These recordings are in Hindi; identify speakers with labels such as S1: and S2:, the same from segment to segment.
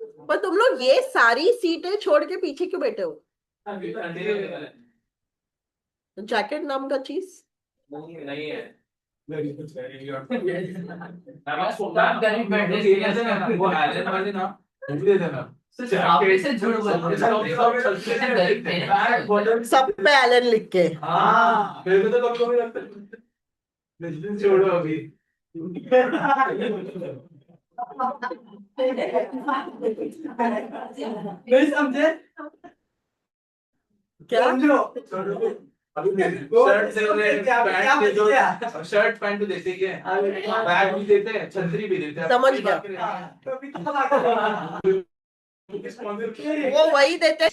S1: पर तुम लोग ये सारी सीटें छोड़ के पीछे क्यों बैठे हो? जैकेट नाम का चीज
S2: नहीं है। वो आयरन वाले ना वो भी दे देना।
S1: सब पे एलन लिख के।
S2: हाँ मेरे को तो कभी कभी लगता है छोड़ो अभी। नहीं समझे।
S1: क्या?
S2: समझो छोड़ो। अभी शर्ट दे रहे पैंट दे दो शर्ट पैंट तो देते ही है बैग भी देते हैं छतरी भी देते हैं
S1: समझ गया। वो वही देते।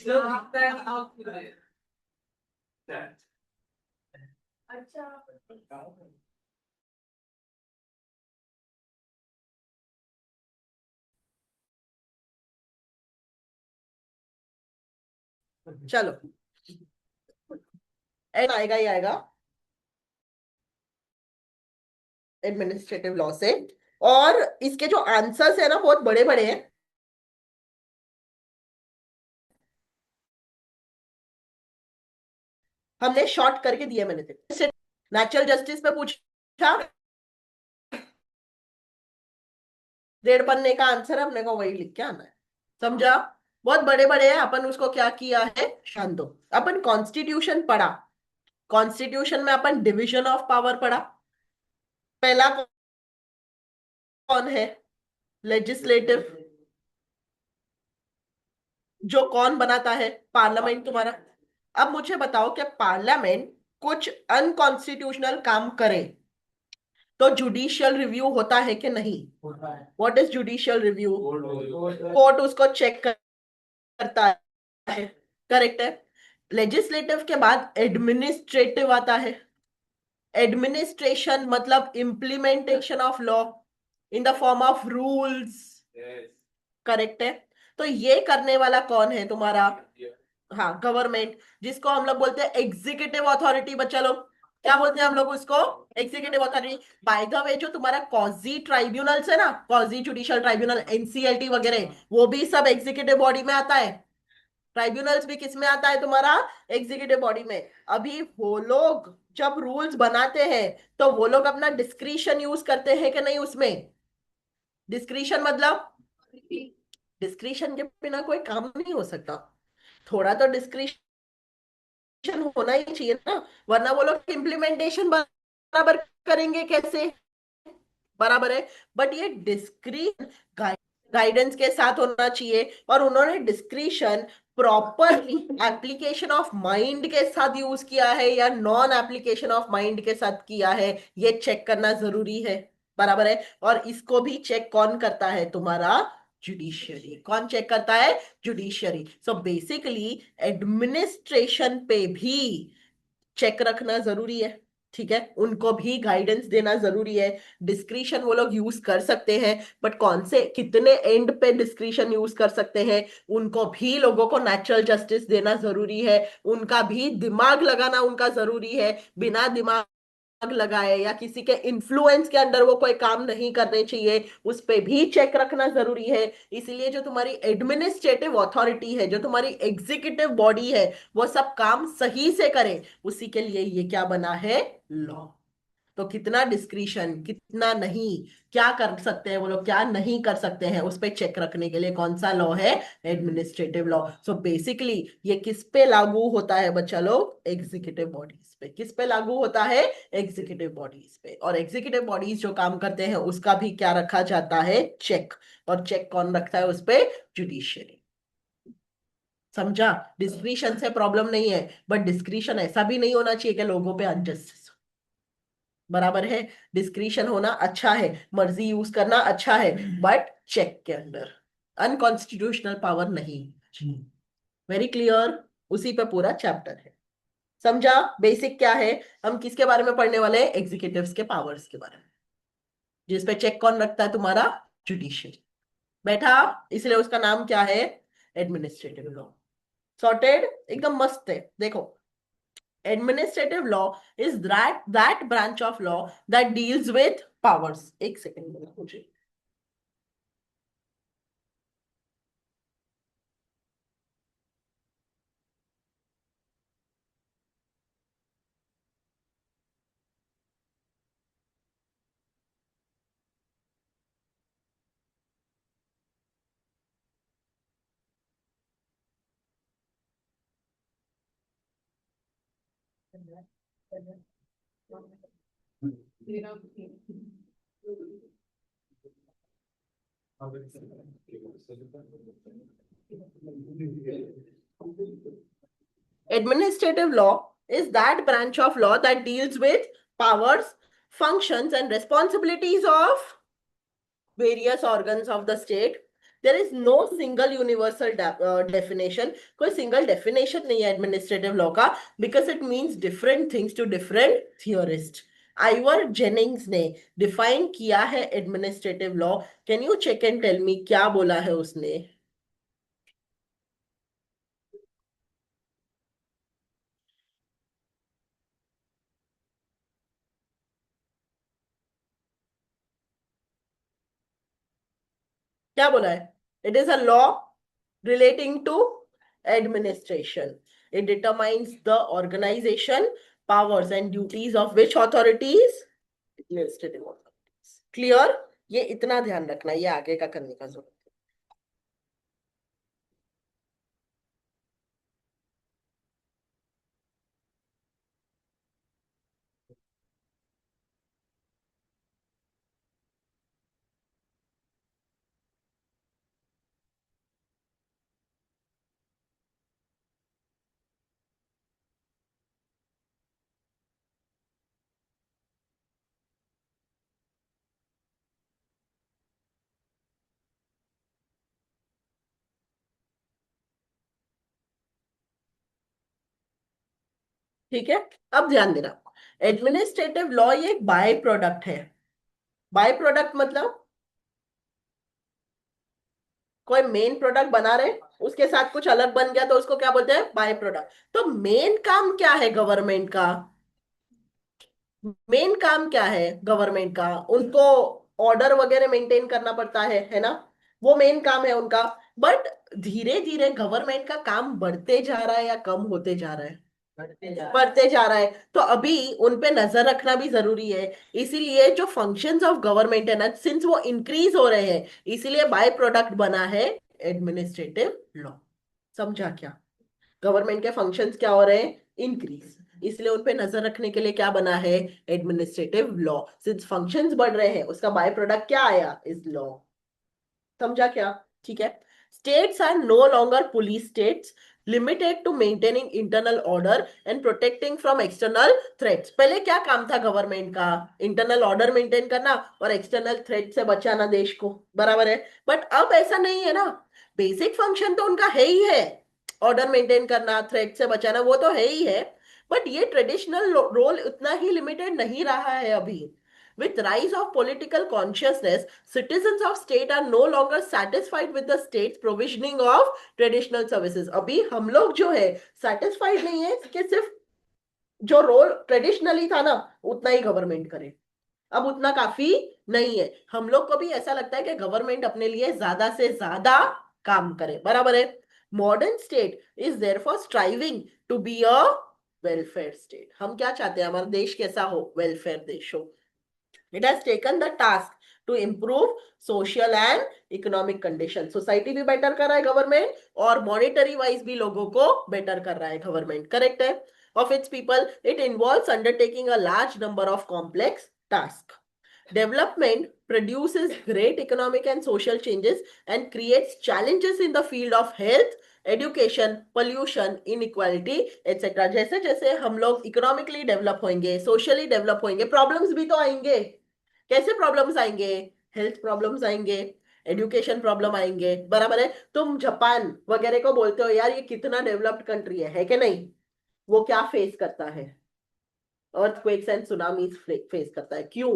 S1: अच्छा, चलो एंड आएगा ही आएगा एडमिनिस्ट्रेटिव लॉ से। और इसके जो आंसर्स है ना बहुत बड़े बड़े हैं। हमने शॉर्ट करके दिए मैंने तेरे। नेचुरल जस्टिस पे पूछा, 1.5 पन्ने का आंसर है, हमने को वही लिख के आना है। समझा? बहुत बड़े बड़े हैं। अपन उसको क्या किया है, शांत हो। अपन कॉन्स्टिट्यूशन पढ़ा। कॉन्स्टिट्यूशन में अपन डिविजन ऑफ पावर पढ़ा। पहला कौन है? लेजिस्लेटिव। जो कौन बनाता है? पार्लियामेंट तुम्हारा। अब मुझे बताओ कि पार्लियामेंट कुछ अनकॉन्स्टिट्यूशनल काम करे तो जुडिशियल रिव्यू होता है कि नहीं? What is judicial review? Court उसको चेक करता है। करेक्ट है। लेजिस्लेटिव के बाद एडमिनिस्ट्रेटिव आता है। एडमिनिस्ट्रेशन मतलब implementation of law in the form of rules. Correct है। तो ये करने वाला कौन है तुम्हारा? हाँ, गवर्नमेंट। जिसको हम लोग बोलते हैं एग्जीक्यूटिव अथॉरिटी। बच्चा लोग क्या बोलते हैं हम लोग उसको? Executive authority. By the way, जो तुम्हारा कॉजी ट्राइब्यूनल्स है ना, कॉजी जुडिशियल ट्राइब्यूनल, एनसीएलटी वगैरह, वो भी सब एग्जीक्यूटिव बॉडी में आता है। ट्राइब्यूनल्स भी किस में आता है तुम्हारा? एग्जीक्यूटिव बॉडी में। अभी वो लोग जब रूल्स बनाते हैं तो वो लोग अपना डिस्क्रिशन यूज करते हैं कि नहीं उसमें? डिस्क्रिशन मतलब डिस्क्रिशन के बिना कोई काम नहीं हो सकता। थोड़ा तो डिस्क्रिशन होना ही चाहिए ना, वरना वो लोग इम्प्लीमेंटेशन बराबर करेंगे कैसे? बराबर है। बट ये डिस्क्रिशन गाइडेंस के साथ होना चाहिए। और उन्होंने discretion properly application of mind के साथ यूज किया है या नॉन एप्लीकेशन ऑफ माइंड के साथ किया है, ये चेक करना जरूरी है। बराबर है। और इसको भी चेक कौन करता है तुम्हारा? जुडिशियरी। कौन चेक करता है? जुडिशियरी। सो बेसिकली एडमिनिस्ट्रेशन पे भी चेक रखना जरूरी है। ठीक है, उनको भी गाइडेंस देना जरूरी है। डिस्क्रिशन वो लोग यूज कर सकते हैं, बट कौन से कितने एंड पे डिस्क्रिशन यूज कर सकते हैं, उनको भी लोगों को नेचुरल जस्टिस देना जरूरी है। उनका भी दिमाग लगाना उनका जरूरी है। बिना दिमाग लगाए या किसी के इन्फ्लुएंस के अंडर वो कोई काम नहीं करने चाहिए, उस पे भी चेक रखना जरूरी है। इसलिए जो तुम्हारी एडमिनिस्ट्रेटिव अथॉरिटी है, जो तुम्हारी एग्जीक्यूटिव बॉडी है, वो सब काम सही से करे, उसी के लिए ये क्या बना है? लॉ। तो कितना डिस्क्रिशन, कितना नहीं, क्या कर सकते हैं वो लोग, क्या नहीं कर सकते हैं, उस पे चेक रखने के लिए कौन सा लॉ है? Administrative law. सो बेसिकली ये किस पे लागू होता है बच्चा लोग? एग्जीक्यूटिव बॉडीज पे। किस पे लागू होता है? एग्जीक्यूटिव बॉडीज पे। और एग्जीक्यूटिव बॉडीज जो काम करते हैं उसका भी क्या रखा जाता है? चेक। और चेक कौन रखता है उस पे? जुडिशियरी। समझा? डिस्क्रिशन से प्रॉब्लम नहीं है, बट डिस्क्रिशन ऐसा भी नहीं होना चाहिए कि लोगों पे अनजस्टिस। बराबर है। डिस्क्रिशन होना अच्छा है, मर्जी यूज करना अच्छा है, बट चेक के अंदर। अनकॉन्स्टिट्यूशनल पावर नहीं। Very clear. उसी पे पूरा चैप्टर है। समझा? बेसिक क्या है? हम किसके बारे में पढ़ने वाले हैं? एग्जीक्यूटिव्स के पावर्स के बारे में। जिस पे चेक कौन रखता है तुम्हारा? जुडिशियरी। बैठा? इसलिए उसका नाम क्या है? Administrative law. सॉर्टेड? एकदम मस्त है। देखो, administrative law is that branch of law that deals with powers। एक सेकेंड मुझे। Administrative law is that branch of law that deals with powers, functions, and responsibilities of various organs of the state. There is no single universal definition. कोई single definition नहीं है administrative law का, because it means different things to different theorists. Ivor Jennings ने डिफाइन किया है administrative law. Can you check and tell me क्या बोला है उसने? क्या बोला है? It is a law relating to administration. It determines the organization, powers and duties of which authorities? Administrative authorities. Clear? ये इतना ध्यान रखना, ये आगे का करने का जरूरत है. ठीक है, अब ध्यान देना. एडमिनिस्ट्रेटिव लॉ ये एक बाय प्रोडक्ट है. बाय प्रोडक्ट मतलब कोई मेन प्रोडक्ट बना रहे, उसके साथ कुछ अलग बन गया तो उसको क्या बोलते हैं? By product. तो मेन काम क्या है गवर्नमेंट का? मेन काम क्या है गवर्नमेंट का? उनको ऑर्डर वगैरह मेंटेन करना पड़ता है ना? वो मेन काम है उनका. बट धीरे धीरे गवर्नमेंट का काम बढ़ते जा रहा है या कम होते जा रहा है? बढ़ते जा रहा है. तो अभी उन पे नजर रखना भी जरूरी है. इसीलिए जो फंक्शंस ऑफ गवर्नमेंट है ना, सिंस वो इंक्रीज हो रहे हैं, इसीलिए बाय प्रोडक्ट बना है एडमिनिस्ट्रेटिव लॉ. समझा क्या? गवर्नमेंट के फंक्शंस क्या हो रहे हैं? इंक्रीज. इसलिए उन पे नजर रखने के लिए क्या बना है? Administrative law. सिंस फंक्शंस बढ़ रहे हैं, उसका बाय प्रोडक्ट क्या आया? Is law. समझा क्या? ठीक है. States are no longer police states limited to maintaining internal order and protecting from external threats. पहले क्या काम था गवर्नमेंट का? इंटरनल ऑर्डर मेंटेन करना और एक्सटर्नल थ्रेट से बचाना देश को. बराबर है. बट अब ऐसा नहीं है ना. बेसिक फंक्शन तो उनका है ही है. ऑर्डर मेंटेन करना, थ्रेट से बचाना, वो तो है ही है. बट ये ट्रेडिशनल रोल उतना ही लिमिटेड नहीं रहा है अभी. With rise of political consciousness, citizens of state are no longer satisfied with the state's provisioning of traditional services. अभी हम लोग जो है satisfied नहीं है कि सिर्फ जो रोल ट्रेडिशनली था ना उतना ही गवर्नमेंट करे. अब उतना काफी नहीं है. हम लोग को भी ऐसा लगता है कि गवर्नमेंट अपने लिए ज्यादा से ज्यादा काम करे. बराबर है. Modern state is therefore striving to be a welfare state. हम क्या चाहते हैं? हमारा देश कैसा हो? वेलफेयर देश हो. It has taken the task to improve social and economic conditions. Society भी बेटर कर रहा है गवर्नमेंट, और मॉनिटरी वाइज भी लोगों को बेटर कर रहा है गवर्नमेंट. करेक्ट है. Of its people, it involves undertaking a large number of complex tasks. Development produces great economic and social changes and creates challenges in the field of health, education, pollution, inequality etcetera. जैसे जैसे हम लोग इकोनॉमिकली डेवलप होंगे, सोशली डेवलप होंगे, प्रॉब्लम्स भी तो आएंगे. कैसे प्रॉब्लम्स आएंगे? हेल्थ प्रॉब्लम्स आएंगे, एजुकेशन प्रॉब्लम आएंगे. बराबर है. तुम जापान वगैरह को बोलते हो यार ये कितना डेवलप्ड कंट्री है कि नहीं? वो क्या फेस करता है? अर्थक्वेक्स एंड सुनामीज फेस करता है. क्यों?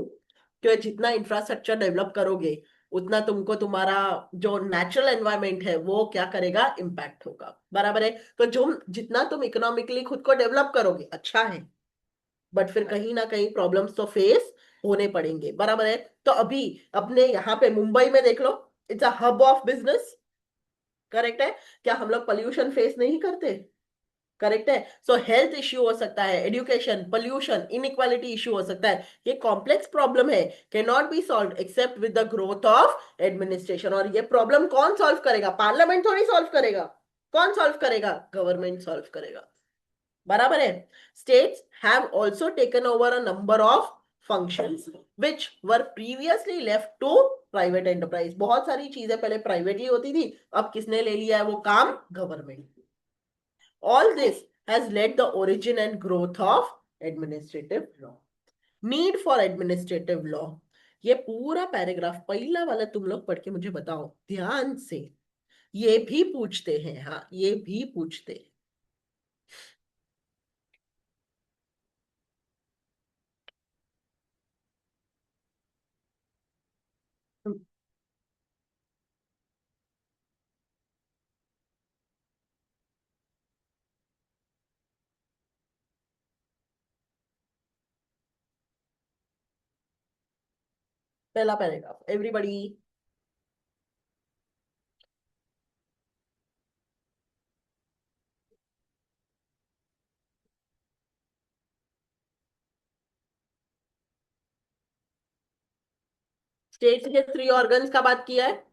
S1: क्योंकि जितना इंफ्रास्ट्रक्चर डेवलप करोगे उतना तुमको तुम्हारा जो नेचुरल एनवायरनमेंट है वो क्या करेगा? इम्पैक्ट होगा. बराबर है. तो जो जितना तुम इकोनॉमिकली खुद को डेवलप करोगे अच्छा है, बट फिर कहीं ना कहीं प्रॉब्लम्स तो फेस होने पड़ेंगे. बराबर है. तो अभी अपने यहाँ पे मुंबई में देख लो, it's a hub of business. Correct है. क्या हम लोग पोल्यूशन फेस नहीं करते? करेक्ट है. सो हेल्थ इश्यू हो सकता है, एजुकेशन, पोल्यूशन, इनइक्वालिटी इश्यू हो सकता है. ये कॉम्प्लेक्स प्रॉब्लम है, can not be solve except with the growth of administration. और ये प्रॉब्लम कौन सॉल्व करेगा? पार्लियामेंट थोड़ी सॉल्व करेगा. कौन सॉल्व करेगा? गवर्नमेंट सॉल्व करेगा. बराबर है. States have also taken over a number of functions which were previously left to private enterprise. बहुत सारी चीजें पहले प्राइवेटली होती थी, अब किसने ले लिया है वो काम? Government. All this has led the origin and growth of administrative law. Need for administrative law. ये पूरा पैराग्राफ पहला वाला तुम लोग पढ़ के मुझे बताओ ध्यान से. ये भी पूछते हैं, हाँ ये भी पूछते हैं. पहला पैराग्राफ एवरीबॉडी. स्टेट्स के 3 ऑर्गन्स का बात किया है,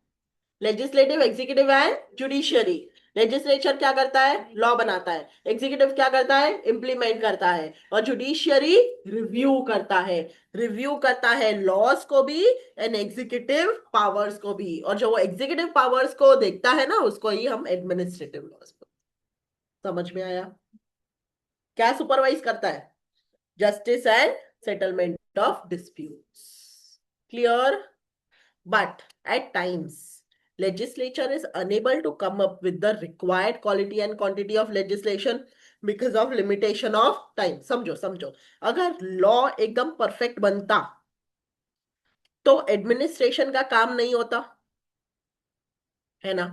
S1: legislative, executive and judiciary. Legislature क्या करता है? लॉ बनाता है. एग्जीक्यूटिव क्या करता है? इम्प्लीमेंट करता है. और जुडिशियरी रिव्यू करता है. रिव्यू करता है लॉज को भी एंड एग्जीक्यूटिव पावर्स को भी. और जो वो एग्जीक्यूटिव पावर्स को देखता है ना, उसको ही हम एडमिनिस्ट्रेटिव लॉज. समझ में आया? क्या सुपरवाइज करता है? Justice and settlement of disputes. Clear? But at times, legislature is unable to come up with the required quality and quantity of legislation because of limitation of time. समझो समझो, अगर लॉ एकदम परफेक्ट बनता तो एडमिनिस्ट्रेशन का काम नहीं होता है ना.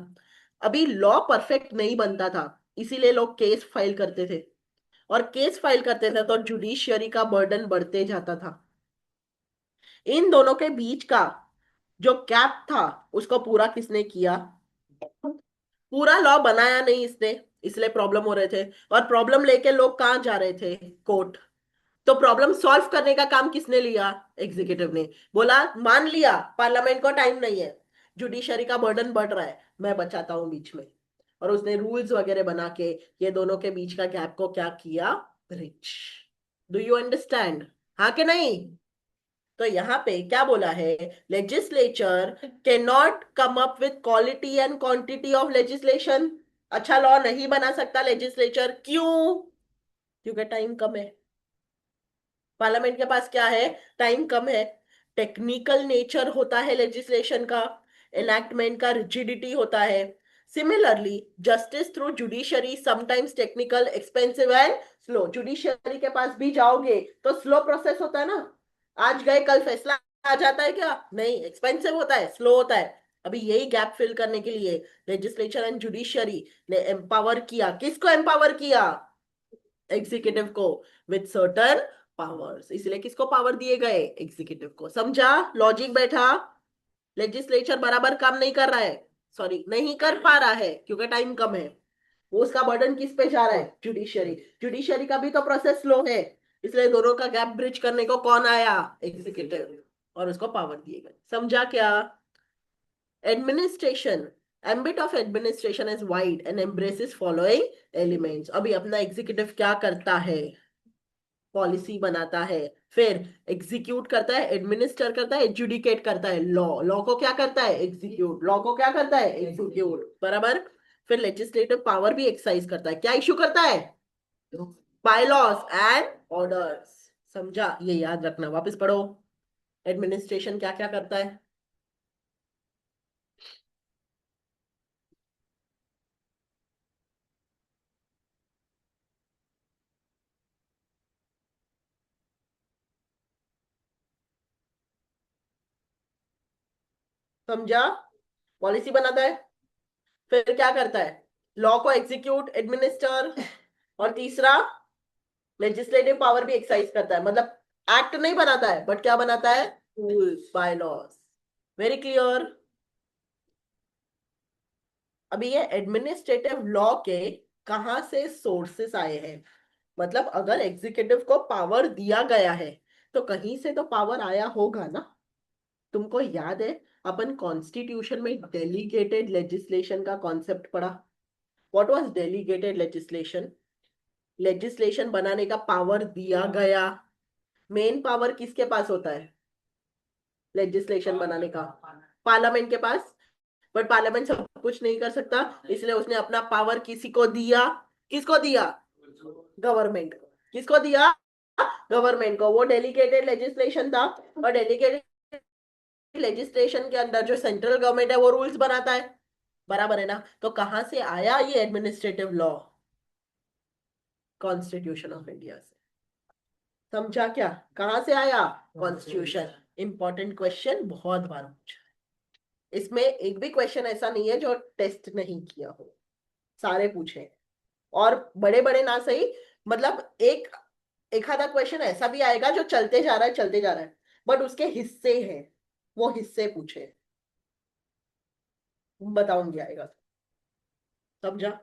S1: अभी लॉ परफेक्ट नहीं बनता था, इसीलिए लोग केस फाइल करते थे. और केस फाइल करते थे तो जुडिशियरी का बर्डन बढ़ते जाता था. इन दोनों के बीच का जो गैप था उसको पूरा किसने किया? पूरा लॉ बनाया नहीं इसने, इसलिए प्रॉब्लम हो रहे थे. और प्रॉब्लम लेके लोग कहाँ जा रहे थे? कोर्ट. तो प्रॉब्लम सॉल्व करने का काम किसने लिया? एग्जीक्यूटिव ने. बोला मान लिया पार्लियामेंट को टाइम नहीं है, जुडिशरी का बर्डन बढ़ रहा है, मैं बचाता हूं बीच में. और उसने रूल्स वगैरह बना के ये दोनों के बीच का गैप को क्या किया? ब्रिज. Do you understand? हाँ कि नहीं? तो यहाँ पे क्या बोला है? Legislature can not come up with quality and quantity of legislation. अच्छा लॉ नहीं बना सकता लेजिस्लेचर. क्यों? क्योंकि टाइम कम है. पार्लियामेंट के पास क्या है? टाइम कम है. टेक्निकल नेचर होता है लेजिस्लेशन का. एनैक्टमेंट का रिजिडिटी होता है. Similarly justice through judiciary sometimes technical, expensive and slow. Judiciary के पास भी जाओगे तो स्लो प्रोसेस होता है ना. आज गए कल फैसला आ जाता है क्या? नहीं, एक्सपेंसिव होता है, स्लो होता है. अभी यही गैप फिल करने के लिए लेजिस्लेचर एंड जुडिशरी ने एम्पावर किया. किसको एम्पावर किया? एग्जीक्यूटिव को विथ सर्टन पावर्स. इसलिए किसको पावर दिए गए? एग्जीक्यूटिव को. समझा? लॉजिक बैठा? लेजिस्लेचर बराबर काम नहीं कर रहा है, सॉरी नहीं कर पा रहा है क्योंकि टाइम कम है. वो उसका बर्डन किस पे जा रहा है? जुडिशरी. जुडिशरी का भी तो प्रोसेस स्लो है, इसलिए दोनों का गैप ब्रिज करने को कौन आया? एग्जीक्यूटिव. और उसको पावर दिए गए. समझा क्या? Administration, ambit of administration is wide and embraces following elements. अभी अपना एग्जीक्यूटिव क्या करता है? पॉलिसी बनाता है, फिर एग्जीक्यूट करता है, एडमिनिस्टर करता है, एजुडिकेट करता है. लॉ, लॉ को क्या करता है? एग्जीक्यूट. लॉ को क्या करता है? एग्जीक्यूट. बराबर. फिर लेजिस्लेटिव पावर भी एक्सरसाइज करता है. क्या इशू करता है? Bylaws and orders. समझा? ये याद रखना. वापस पढ़ो. एडमिनिस्ट्रेशन क्या क्या करता है? समझा? पॉलिसी बनाता है, फिर क्या करता है? लॉ को एग्जीक्यूट, एडमिनिस्टर. और तीसरा लेजिस्लेटिव पावर भी एक्सरसाइज करता है. मतलब एक्ट नहीं बनाता है बट क्या बनाता है? Rules, by laws. Very clear? अभी ये एडमिनिस्ट्रेटिव लॉ के कहां से सोर्सेस आए हैं? मतलब अगर एग्जीक्यूटिव को पावर दिया गया है तो कहीं से तो पावर आया होगा ना. तुमको याद है अपन कॉन्स्टिट्यूशन में डेलीगेटेड लेजिस्लेशन का कॉन्सेप्ट पढ़ा? What was delegated legislation? Legislation बनाने का पावर दिया गया। मेन पावर किसके पास होता है लेजिस्लेशन बनाने का? पार्लियामेंट के पास। बट पार्लियामेंट सब कुछ नहीं कर सकता, इसलिए उसने अपना पावर किसी को दिया। किसको दिया? गवर्नमेंट को। किसको दिया? गवर्नमेंट को। वो डेलीगेटेड लेजिस्लेशन था, और डेलीगेटेड लेजिस्लेशन के अंदर जो सेंट्रल गवर्नमेंट है वो रूल्स बनाता है। बराबर है ना? तो कहां से आया ये administrative law? Constitution of India से। समझा क्या? कहां से आया? कॉन्स्टिट्यूशन। इंपॉर्टेंट क्वेश्चन, बहुत बार पूछा है। इसमें एक भी क्वेश्चन ऐसा नहीं है जो टेस्ट नहीं किया हो, सारे पूछे हैं। और बड़े बड़े ना सही, मतलब एक आधा क्वेश्चन ऐसा भी आएगा जो चलते जा रहा है चलते जा रहा है, बट उसके हिस्से हैं, वो हिस्से पूछे हैं। बताऊंगी आएगा तो। समझा?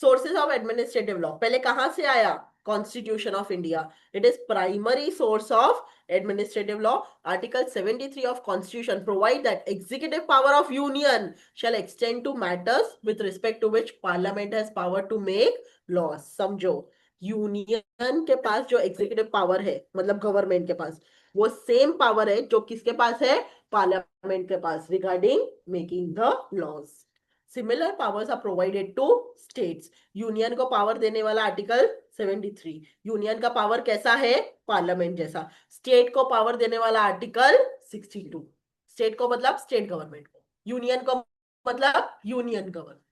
S1: सोर्सेज ऑफ एडमिनिस्ट्रेटिव लॉ पहले कहां से आया? Constitution of India. It is primary source of administrative law. Article 73 of constitution provide that executive power of union shall extend to matters with respect to which parliament has power to make laws। समझो, यूनियन के पास जो एग्जीक्यूटिव पावर है, मतलब गवर्नमेंट के पास, वो सेम पावर है जो किसके पास है? पार्लियामेंट के पास, regarding making the laws. Similar powers are provided to states. Union को पावर देने वाला आर्टिकल 73। यूनियन का पावर कैसा है? पार्लियामेंट जैसा। स्टेट को पावर देने वाला आर्टिकल 62। स्टेट को मतलब स्टेट गवर्नमेंट को, यूनियन को मतलब यूनियन गवर्नमेंट।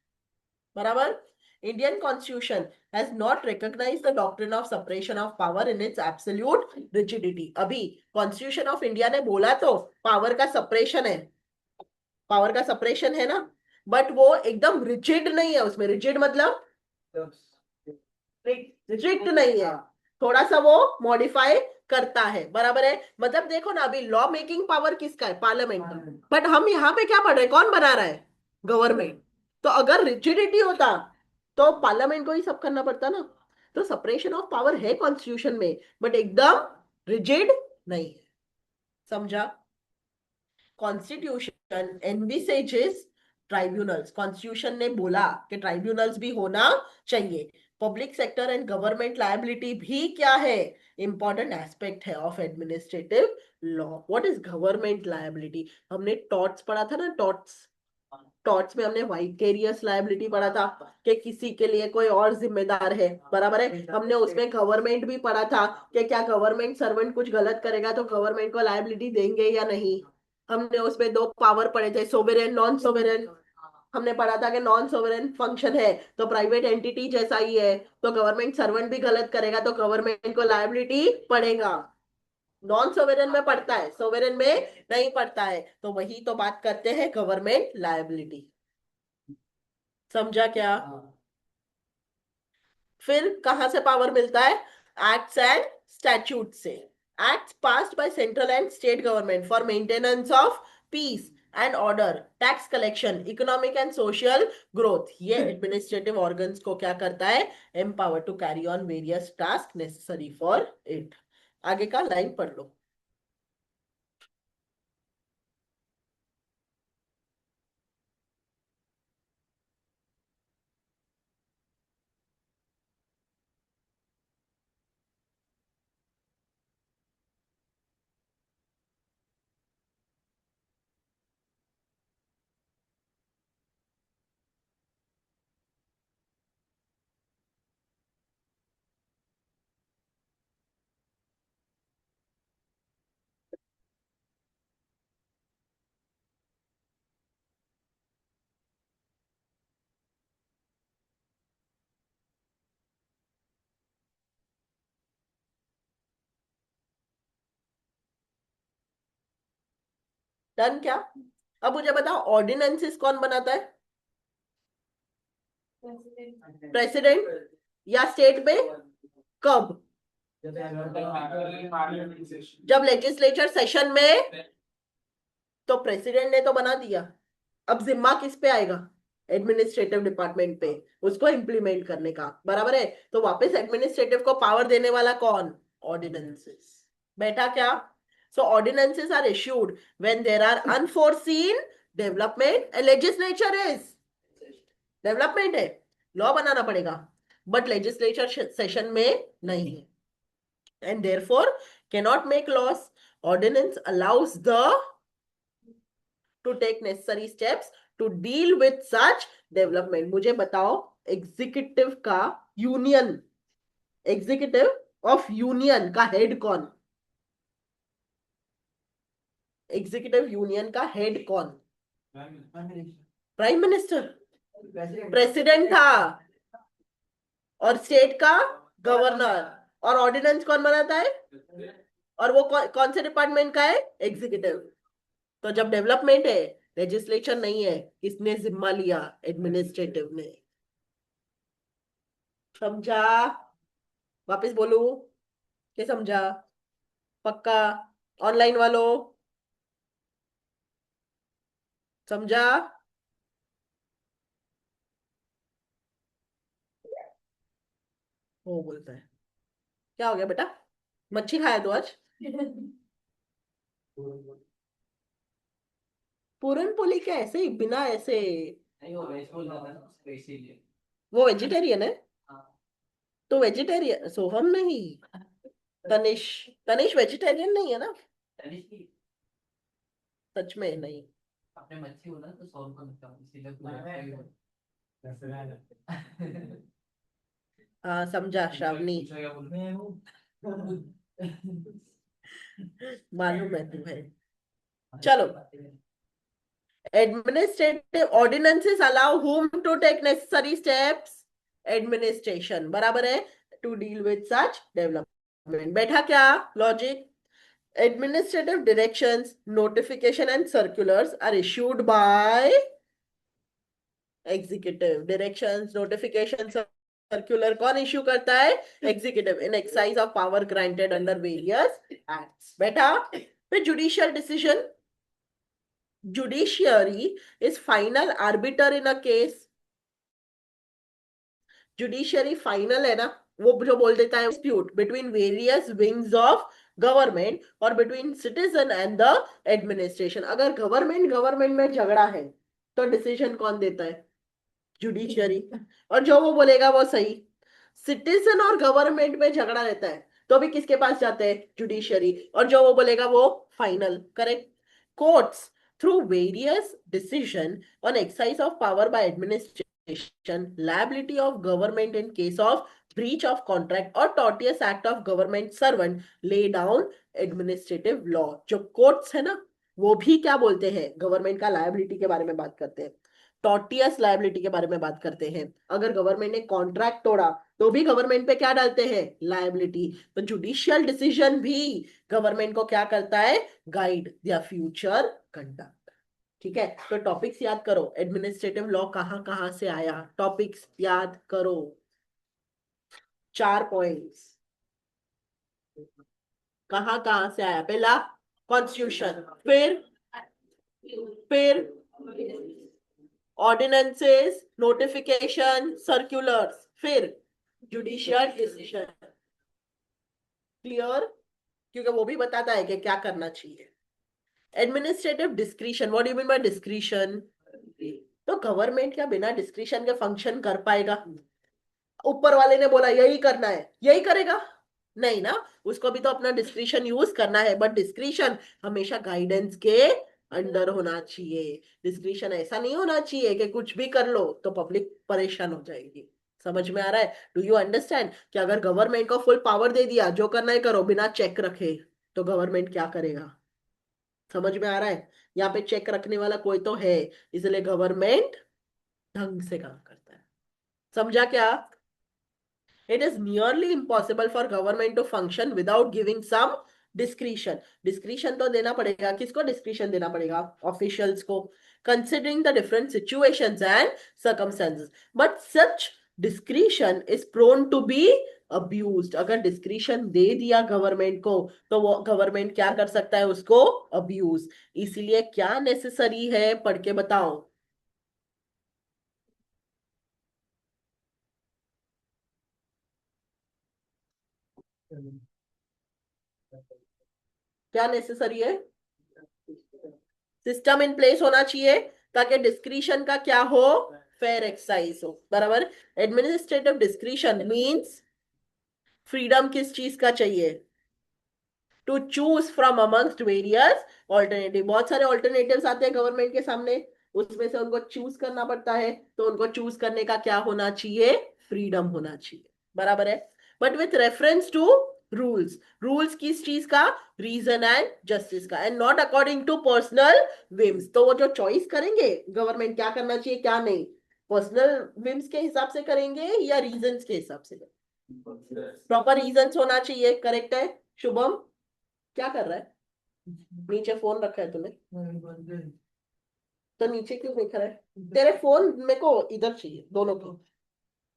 S1: बराबर? Indian constitution has not recognised the doctrine of separation of power in its absolute rigidity. अभी कॉन्स्टिट्यूशन ऑफ इंडिया ने बोला तो पावर का सेपरेशन है, पावर का सेपरेशन है ना, बट वो एकदम रिजिड नहीं है। उसमें रिजिड मतलब स्ट्रिक्ट नहीं है, थोड़ा सा वो मॉडिफाई करता है। बराबर है? मतलब देखो ना, अभी लॉ मेकिंग पावर किसका है? पार्लियामेंट का। बट हम यहाँ पे क्या पढ़ रहे हैं? कौन बना रहा है? गवर्नमेंट। तो अगर रिजिडिटी होता तो पार्लियामेंट को ही सब करना पड़ता ना। तो सेपरेशन ऑफ पावर है कॉन्स्टिट्यूशन में, बट एकदम रिजिड नहीं है। समझा? Constitution envisages tribunals. कॉन्स्टिट्यूशन ने बोला कि ट्राइब्यूनल्स भी होना चाहिए। Public sector and government liability भी क्या है? इंपॉर्टेंट एस्पेक्ट है of administrative law. What is government liability? हमने टॉर्ट्स पढ़ा था ना, टॉर्ट्स। टॉर्ट्स में हमने वाइकेरियस लायबिलिटी पढ़ा था कि किसी के लिए कोई और जिम्मेदार है। बराबर है? हमने उसमें गवर्नमेंट भी पढ़ा था कि क्या गवर्नमेंट सर्वेंट कुछ गलत करेगा तो गवर्नमेंट को लायबिलिटी देंगे या नहीं। हमने उसमें दो पावर पढ़े थे, सोवेरेन नॉन सोवेरेन। हमने पढ़ा था कि नॉन सोवेरेन फंक्शन है तो प्राइवेट एंटिटी जैसा ही है, तो गवर्नमेंट सर्वेंट भी गलत करेगा तो गवर्नमेंट को लायबिलिटी पड़ेगा। नॉन सोवेरेन में पड़ता है, सोवेरेन में नहीं पड़ता है। तो वही तो बात करते हैं, गवर्नमेंट लायबिलिटी। समझा क्या? फिर कहां से पावर मिलता है? एक्ट्स एंड स्टैट्यूट से। Acts passed by central and state government for maintenance of peace and order, tax collection, economic and social growth. ये एडमिनिस्ट्रेटिव ऑर्गन्स को क्या करता है? Empower to carry on various task necessary for it. आगे का लाइन पढ़ लो। डन क्या? अब मुझे बताओ, ऑर्डिनेंसेस कौन बनाता है? प्रेसिडेंट। या स्टेट में? कब? जब लेजिस्लेचर सेशन में। तो प्रेसिडेंट ने तो बना दिया, अब जिम्मा किस पे आएगा? एडमिनिस्ट्रेटिव डिपार्टमेंट पे, उसको इंप्लीमेंट करने का। बराबर है? तो वापस एडमिनिस्ट्रेटिव को पावर देने वाला कौन? ऑर्डिनेंसेस। बैठा क्या? So ordinances are issued when there are unforeseen development. Legislature is development है, लॉ बनाना पड़ेगा। बट लेजिस्लेचर सेशन में नहीं है, and therefore cannot make laws. Ordinance allows the to take necessary steps to deal with such development. मुझे बताओ एग्जीक्यूटिव का यूनियन, एग्जीक्यूटिव ऑफ यूनियन का हेड कौन? एग्जीक्यूटिव यूनियन का हेड कौन? प्राइम मिनिस्टर, प्रेसिडेंट था, और स्टेट का गवर्नर, और ऑर्डिनेंस कौन बनाता है? और वो कौन से डिपार्टमेंट का है? एग्जीक्यूटिव। तो जब डेवलपमेंट है, लेजिस्लेचर नहीं है, किसने जिम्मा लिया? एडमिनिस्ट्रेटिव ने। समझा? वापस बोलू क्या? समझा? पक्का? ऑनलाइन वालों समझा? वो बोलता है क्या हो गया बेटा, मच्छी खाया तू आज? पूरन पोली क्या ऐसे ही बिना ऐसे?
S2: नहीं वो वेज बोल रहा था ना उसको इसीलिए।
S1: वो वेजिटेरियन है?
S2: हाँ।
S1: तो वेजिटेरियन सोहम नहीं, तनिष, तनिष वेजिटेरियन नहीं है ना?
S2: तनिष की
S1: सच में नहीं।
S2: आपने मच्छी बोला तो सॉल्व को लगता हूँ इसीलिए पूरा
S1: हाँ समझा श्रावणी,
S2: पूछा क्या बोल मैं हूँ
S1: मालूम है तुम्हें। चलो, administrative ordinances allow whom to take necessary steps? Administration बराबर है to deal with such development। बैठा क्या logic? Administrative directions, notification and circulars are issued by executive. Directions, notifications, circular कौन इश्यू करता है? Executive in exercise of power granted under various acts। बैठा? फिर judicial decision, judiciary is final arbiter in a case। Judiciary final है ना, वो जो बोल देता है dispute between various wings of government और between citizen and the administration. अगर गवर्नमेंट गवर्नमेंट में झगड़ा है तो डिसीजन कौन देता है? जुडिशियरी। और जो वो बोलेगा वो सही। सिटीजन और गवर्नमेंट में झगड़ा रहता है तो भी किसके पास जाते हैं? जुडिशियरी। और जो वो बोलेगा वो final. Correct. Courts through various decision on exercise of power bye administration, liability of government in case of breach of contract or tortious act of government servant, lay down administrative law। जो कोर्ट्स है ना, वो भी क्या बोलते हैं? गवर्नमेंट का लायबिलिटी के बारे में बात करते हैं, टॉर्टियस लायबिलिटी के बारे में बात करते हैं। अगर गवर्नमेंट ने कॉन्ट्रैक्ट तोड़ा तो भी गवर्नमेंट पे क्या डालते हैं? लायबिलिटी। तो जुडिशियल डिसीजन भी गवर्नमेंट को क्या करता है? गाइड दिया फ्यूचर कंडक्ट। ठीक है, तो टॉपिक्स याद करो। एडमिनिस्ट्रेटिव लॉ कहां कहां से आया, टॉपिक्स याद करो। 4 पॉइंट्स। कहां कहां से आया? पहला कॉन्स्टिट्यूशन, फिर ऑर्डिनेंसेस, नोटिफिकेशन, सर्कुलर्स, फिर जुडिशियल डिसीजन। क्लियर? क्योंकि वो भी बताता है कि क्या करना चाहिए। Administrative discretion, what do you mean bye discretion? तो गवर्नमेंट क्या बिना डिस्क्रिशन के फंक्शन कर पाएगा? ऊपर वाले ने बोला यही करना है, यही करेगा? नहीं ना, उसको भी तो अपना डिस्क्रिशन यूज करना है, बट डिस्क्रिशन हमेशा गाइडेंस के अंडर होना चाहिए। डिस्क्रिशन ऐसा नहीं होना चाहिए कि कुछ भी कर लो तो पब्लिक परेशान हो जाएगी। समझ में आ रहा है? डू यू अंडरस्टैंड कि अगर गवर्नमेंट को फुल पावर दे दिया, जो करना है करो बिना चेक रखे, तो गवर्नमेंट क्या करेगा? समझ में आ रहा है? यहाँ पे चेक रखने वाला कोई तो है, इसलिए गवर्नमेंट ढंग से काम करता है। समझा क्या? It is nearly impossible for government to function without giving some discretion। discretion तो देना पड़ेगा। किसको discretion देना पड़ेगा? officials को, considering the different situations and circumstances। but such discretion is prone to be abused। अगर discretion दे दिया गवर्नमेंट को तो वो गवर्नमेंट क्या कर सकता है? उसको abuse। इसीलिए क्या necessary है, पढ़ के बताओ। क्या नेसेसरी है? सिस्टम इन प्लेस होना चाहिए ताकि डिस्क्रिशन का क्या हो? फेयर एक्सरसाइज हो, बराबर। एडमिनिस्ट्रेटिव डिस्क्रिशन मींस फ्रीडम किस चीज का चाहिए, to choose from amongst various alternative. बहुत सारे ऑल्टरनेटिव्स आते हैं गवर्नमेंट के सामने, उसमें से उनको चूज करना पड़ता है, तो उनको चूज करने का क्या होना चाहिए, फ्रीडम होना चाहिए, बराबर है। But with reference to rules, rules किस चीज का, रीजन एंड जस्टिस का, and not according to personal whims. तो वो जो चॉइस करेंगे गवर्नमेंट क्या करना चाहिए क्या नहीं, पर्सनल विम्स के हिसाब से करेंगे या रीजंस के हिसाब से, प्रॉपर रीजंस होना चाहिए, करेक्ट है। शुभम क्या कर रहा है, नीचे फोन रखा है तूने, तो नीचे क्यों देख रहा है, तेरे फोन मेरे को इधर चाहिए, दोनों को,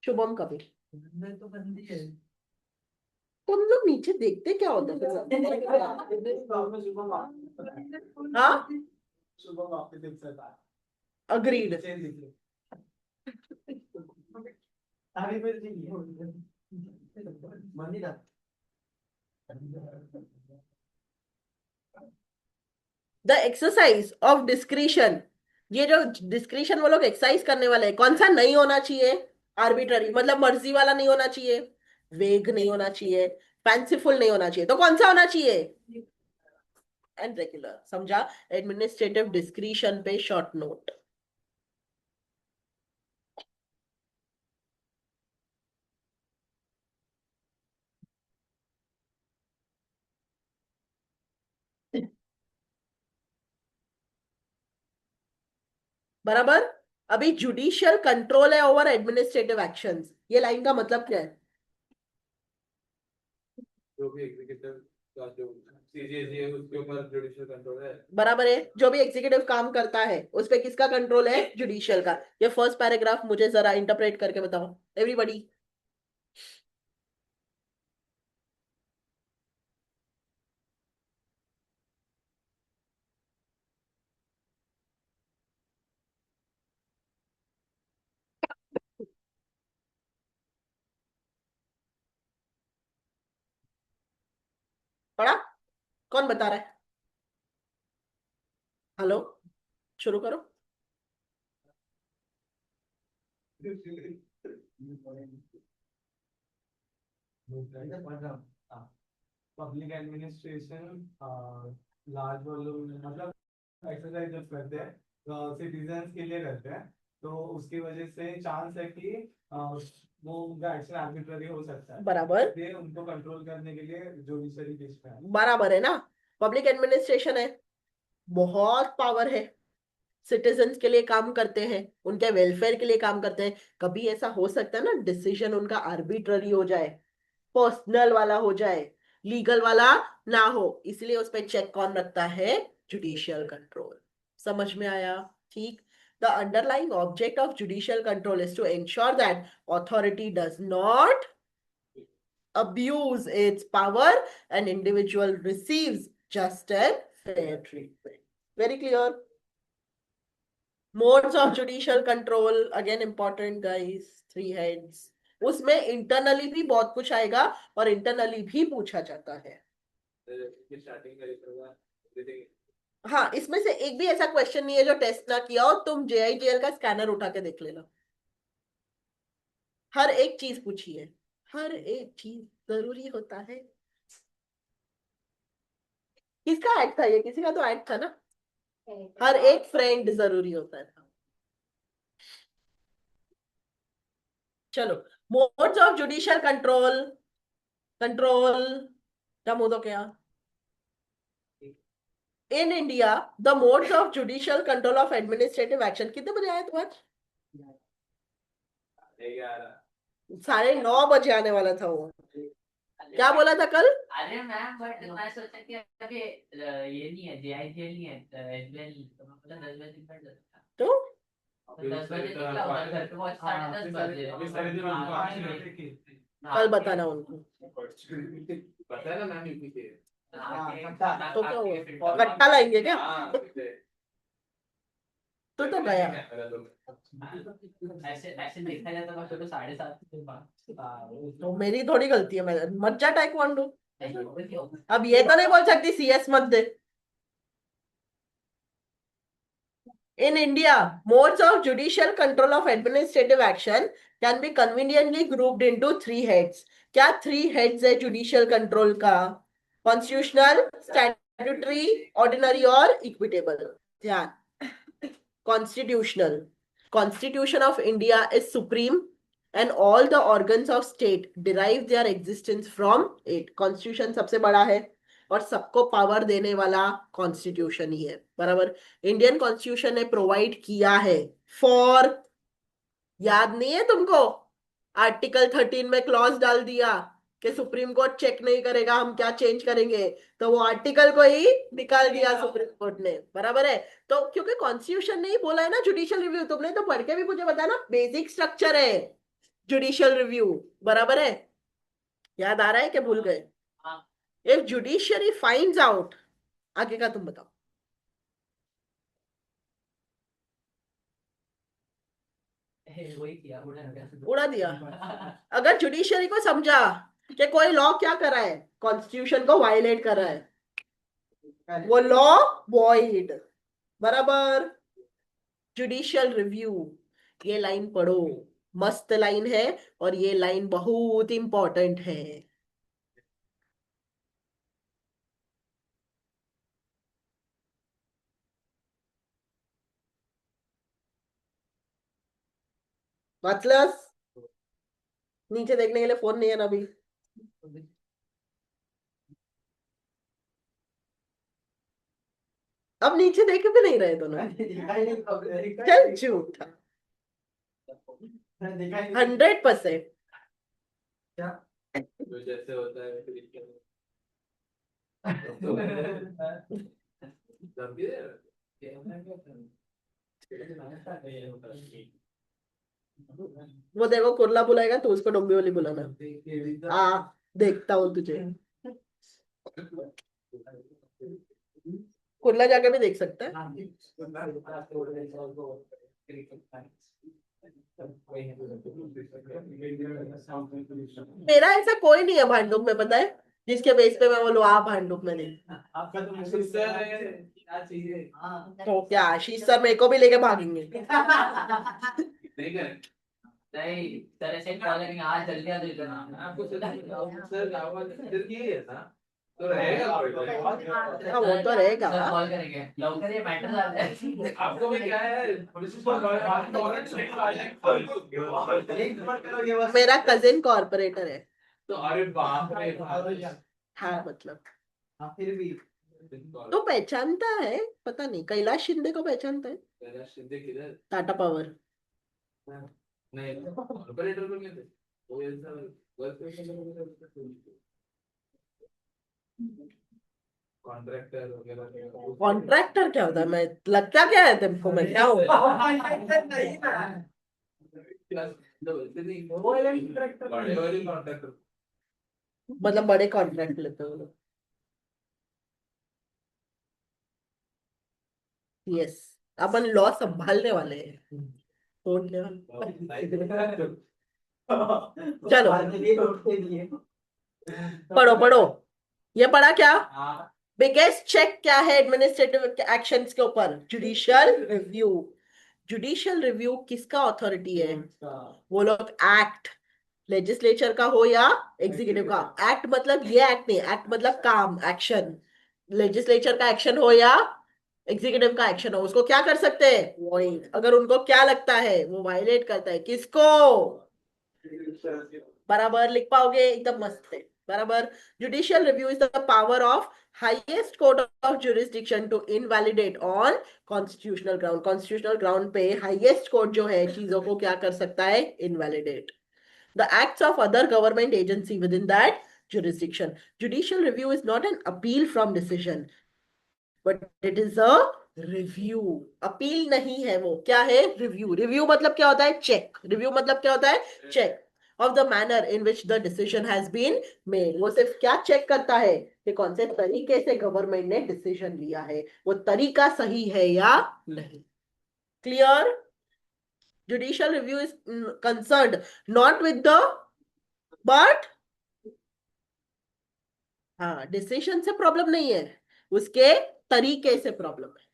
S1: शुभम का भी। तुम लोग नीचे देखते क्या होता है हाँ, agreed. The exercise of discretion, ये जो डिस्क्रिशन वो लोग एक्सरसाइज करने वाले हैं, कौन सा नहीं होना चाहिए, आर्बिट्ररी मतलब मर्जी वाला नहीं होना चाहिए, वेग नहीं होना चाहिए, फैंसीफुल नहीं होना चाहिए, तो कौन सा होना चाहिए, एंड रेगुलर। समझा, एडमिनिस्ट्रेटिव डिस्क्रिशन पे शॉर्ट नोट। बराबर। अभी जुडिशियल कंट्रोल है ओवर एडमिनिस्ट्रेटिव एक्शंस, ये लाइन का मतलब क्या है,
S2: जो भी एग्जीक्यूटिव का जो सीजीएसी है उसके ऊपर जुडिशियल कंट्रोल है।
S1: बराबर है, जो भी एग्जीक्यूटिव काम करता है उस पे किसका कंट्रोल है, जुडिशियल का। ये फर्स्ट पैराग्राफ मुझे जरा इंटरप्रेट करके बताओ एवरीबॉडी। पढ़ा, कौन बता रहा है, हेलो, शुरू करो।
S2: पब्लिक एडमिनिस्ट्रेशन लार्ज वॉल्यूम मतलब एक्सरसाइज जब करते हैं सिटीजन्स के लिए करते हैं, तो उसकी वजह से चांस है कि वो उनका एक्शन आर्बिट्ररी हो सकता है,
S1: बराबर,
S2: इसलिए उनको कंट्रोल करने के लिए जुडिशरी बीच में है।
S1: बराबर है ना, पब्लिक एडमिनिस्ट्रेशन है, बहुत पावर है, सिटीजन्स के लिए काम करते हैं, उनके वेलफेयर के लिए काम करते हैं। कभी ऐसा हो सकता है ना डिसीजन उनका आर्बिट्ररी हो जाए, पर्सनल वाला हो जाए, लीगल वाला ना हो, इसलिए उस पर चेक कौन रखता है, जुडिशियल कंट्रोल। समझ में आया, ठीक। The underlying object of judicial control is to ensure that authority does not abuse its power and individual receives just and fair treatment. Very clear. Modes of judicial control again important guys, three heads। उसमें इंटरनली भी बहुत कुछ आएगा और इंटरनली भी पूछा जाता है। हाँ, इसमें से एक भी ऐसा क्वेश्चन नहीं है जो टेस्ट ना किया हो, तुम JIGL का स्कैनर उठा के देख लेना, हर एक चीज पूछी है, हर एक चीज जरूरी होता है। किसका ऐड था ये, किसी का तो ऐड था ना, हर एक फ्रेंड जरूरी होता था। चलो, modes of judicial control, control क्या मुंह तो क्या, in India the modes of judicial control of administrative action. कितने बजे आए तुम आज, 9:30 बजे आने वाला था वो, क्या बोला था कल,
S3: अरे मैम बट मैं सोचा कि अभी ये नहीं है, JIGL नहीं है, SBL तो मैं बोला 10 बजे निकल जाता।
S1: तो
S3: 10 बजे निकला होगा घर पे, बहुत 10:30 बजे।
S1: कल बताना उनको,
S2: पता है ना मैम यूपी के।
S1: तो क्या हुआ, कट्टा लाएंगे क्या, तो गया।
S3: ऐसे ऐसे देखा जाए तो मैं तो 7:30 के बाद
S1: तो मेरी थोड़ी गलती है, मैं मत जा टाइक्वांडो। अब ये तो नहीं बोल सकती CS मत दे, In India, modes of judicial control of administrative action can be conveniently grouped into three heads. क्या three heads है judicial control का? Constitutional, statutory, ordinary और equitable. ध्यान. Constitutional. Constitution of India is supreme and all the organs of state derive their existence from it. Constitution सबसे बड़ा है और सबको पावर देने वाला कॉन्स्टिट्यूशन ही है, बराबर. इंडियन कॉन्स्टिट्यूशन ने प्रोवाइड किया है फॉर, याद नहीं है तुमको, आर्टिकल 13 में क्लॉज डाल दिया कि सुप्रीम कोर्ट चेक नहीं करेगा हम क्या चेंज करेंगे, तो वो आर्टिकल को ही निकाल दिया सुप्रीम कोर्ट ने, बराबर है. तो क्योंकि कॉन्स्टिट्यूशन ने ही बोला है ना जुडिशियल रिव्यू, तुमने तो पढ़ के भी मुझे बताया ना, बेसिक स्ट्रक्चर है जुडिशियल रिव्यू, बराबर है. याद आ रहा है कि भूल गए? इफ जुडिशियरी फाइंड्स आउट, आगे का तुम बताओ.
S3: वही किया,
S1: उड़ा दिया. अगर जुडिशियरी को समझा कि कोई लॉ क्या कर रहा है, कॉन्स्टिट्यूशन को वायलेट कर रहा है, वो लॉ वॉइड, बराबर. जुडिशियल रिव्यू, ये लाइन पढ़ो, मस्त लाइन है और ये लाइन बहुत इंपॉर्टेंट है. वाचलंस? नीचे देखने के लिए फोन नहीं है ना अभी? अब नीचे देख भी नहीं रहे दोनों. चल झूठा. 100%.
S2: जैसे होता है
S1: वो देखो कुर्ला बुलाएगा तो उसको डोंबी वाली बुलाना. देखता हूँ तुझे. कुर्ला जाके भी देख सकता है. मेरा ऐसा कोई नहीं है भांडुप में, पता है, जिसके बेस पे मैं बोलूँ आप भांडुप में नहीं.
S2: आपका तो मुश्किल से क्या चाहिए?
S1: तो क्या आशीष सर मेरे को भी लेके भागेंगे?
S2: नहीं करें
S3: नहीं सर ऐसे कॉल करेंगे, आज जल्दी आ जाइए ना.
S2: आपको सर आवाज इधर की है ना, तो रहेगा
S1: हाँ वो तो रहेगा.
S3: सर कॉल करेंगे लवकर, ये मैटर आ जाए.
S2: आपको भी क्या है पुलिस
S1: मेरा कजिन कॉर्पोरेटर है.
S2: तो अरे बाप रे.
S1: हाँ मतलब
S2: फिर भी
S1: तो पहचानता है, पता नहीं कैलाश शिंदे को पहचानता है.
S2: कैलाश शिंदे किधर?
S1: टाटा पावर.
S2: नहीं ऑपरेटर को नहीं थे वो ऐसा कॉन्ट्रैक्टर वगैरह.
S1: कॉन्ट्रैक्टर क्या होता है? मैं लगता क्या है तुमको, मैं क्या हूँ?
S2: बड़े बड़े कॉन्ट्रैक्टर
S1: मतलब बड़े कॉन्ट्रैक्ट लेते हो. यस, अपन लॉ संभालने वाले हैं, तोड़ने वाले. चलो पढ़ो पढ़ो. ये पढ़ा क्या? बिगेस्ट चेक क्या है एडमिनिस्ट्रेटिव एक्शंस के ऊपर? Judicial review. जुडिशियल रिव्यू किसका अथॉरिटी है? वो लोग एक्ट, लेजिस्लेचर का हो या एग्जीक्यूटिव का. एक्ट मतलब ये एक्ट नहीं, एक्ट मतलब काम, एक्शन. लेजिस्लेचर का एक्शन हो या एग्जीक्यूटिव का एक्शन हो, उसको क्या कर सकते हैं? वॉइड. अगर उनको क्या लगता है वो वायलेट करता है किसको, बराबर लिख पाओगे एकदम मस्त है, बराबर. Judicial review is the power of highest court of jurisdiction to invalidate on constitutional ground. Constitutional ground पे हाईएस्ट कोर्ट जो है चीजों को क्या कर सकता है? Invalidate the acts of other government agency within that jurisdiction. Judicial review is not an appeal from decision, but it is a review. Appeal नहीं है वो, क्या है? रिव्यू. रिव्यू मतलब क्या होता है? चेक. रिव्यू मतलब क्या होता है? Check of the manner in which the decision has been made. वो सिर्फ क्या चेक करता है कि कौन से तरीके से गवर्नमेंट ने डिसीजन लिया है, वो तरीका सही है या नहीं. Clear? Judicial review is concerned not with the but हाँ डिसीजन से प्रॉब्लम नहीं है, उसके तरीके से प्रॉब्लम है.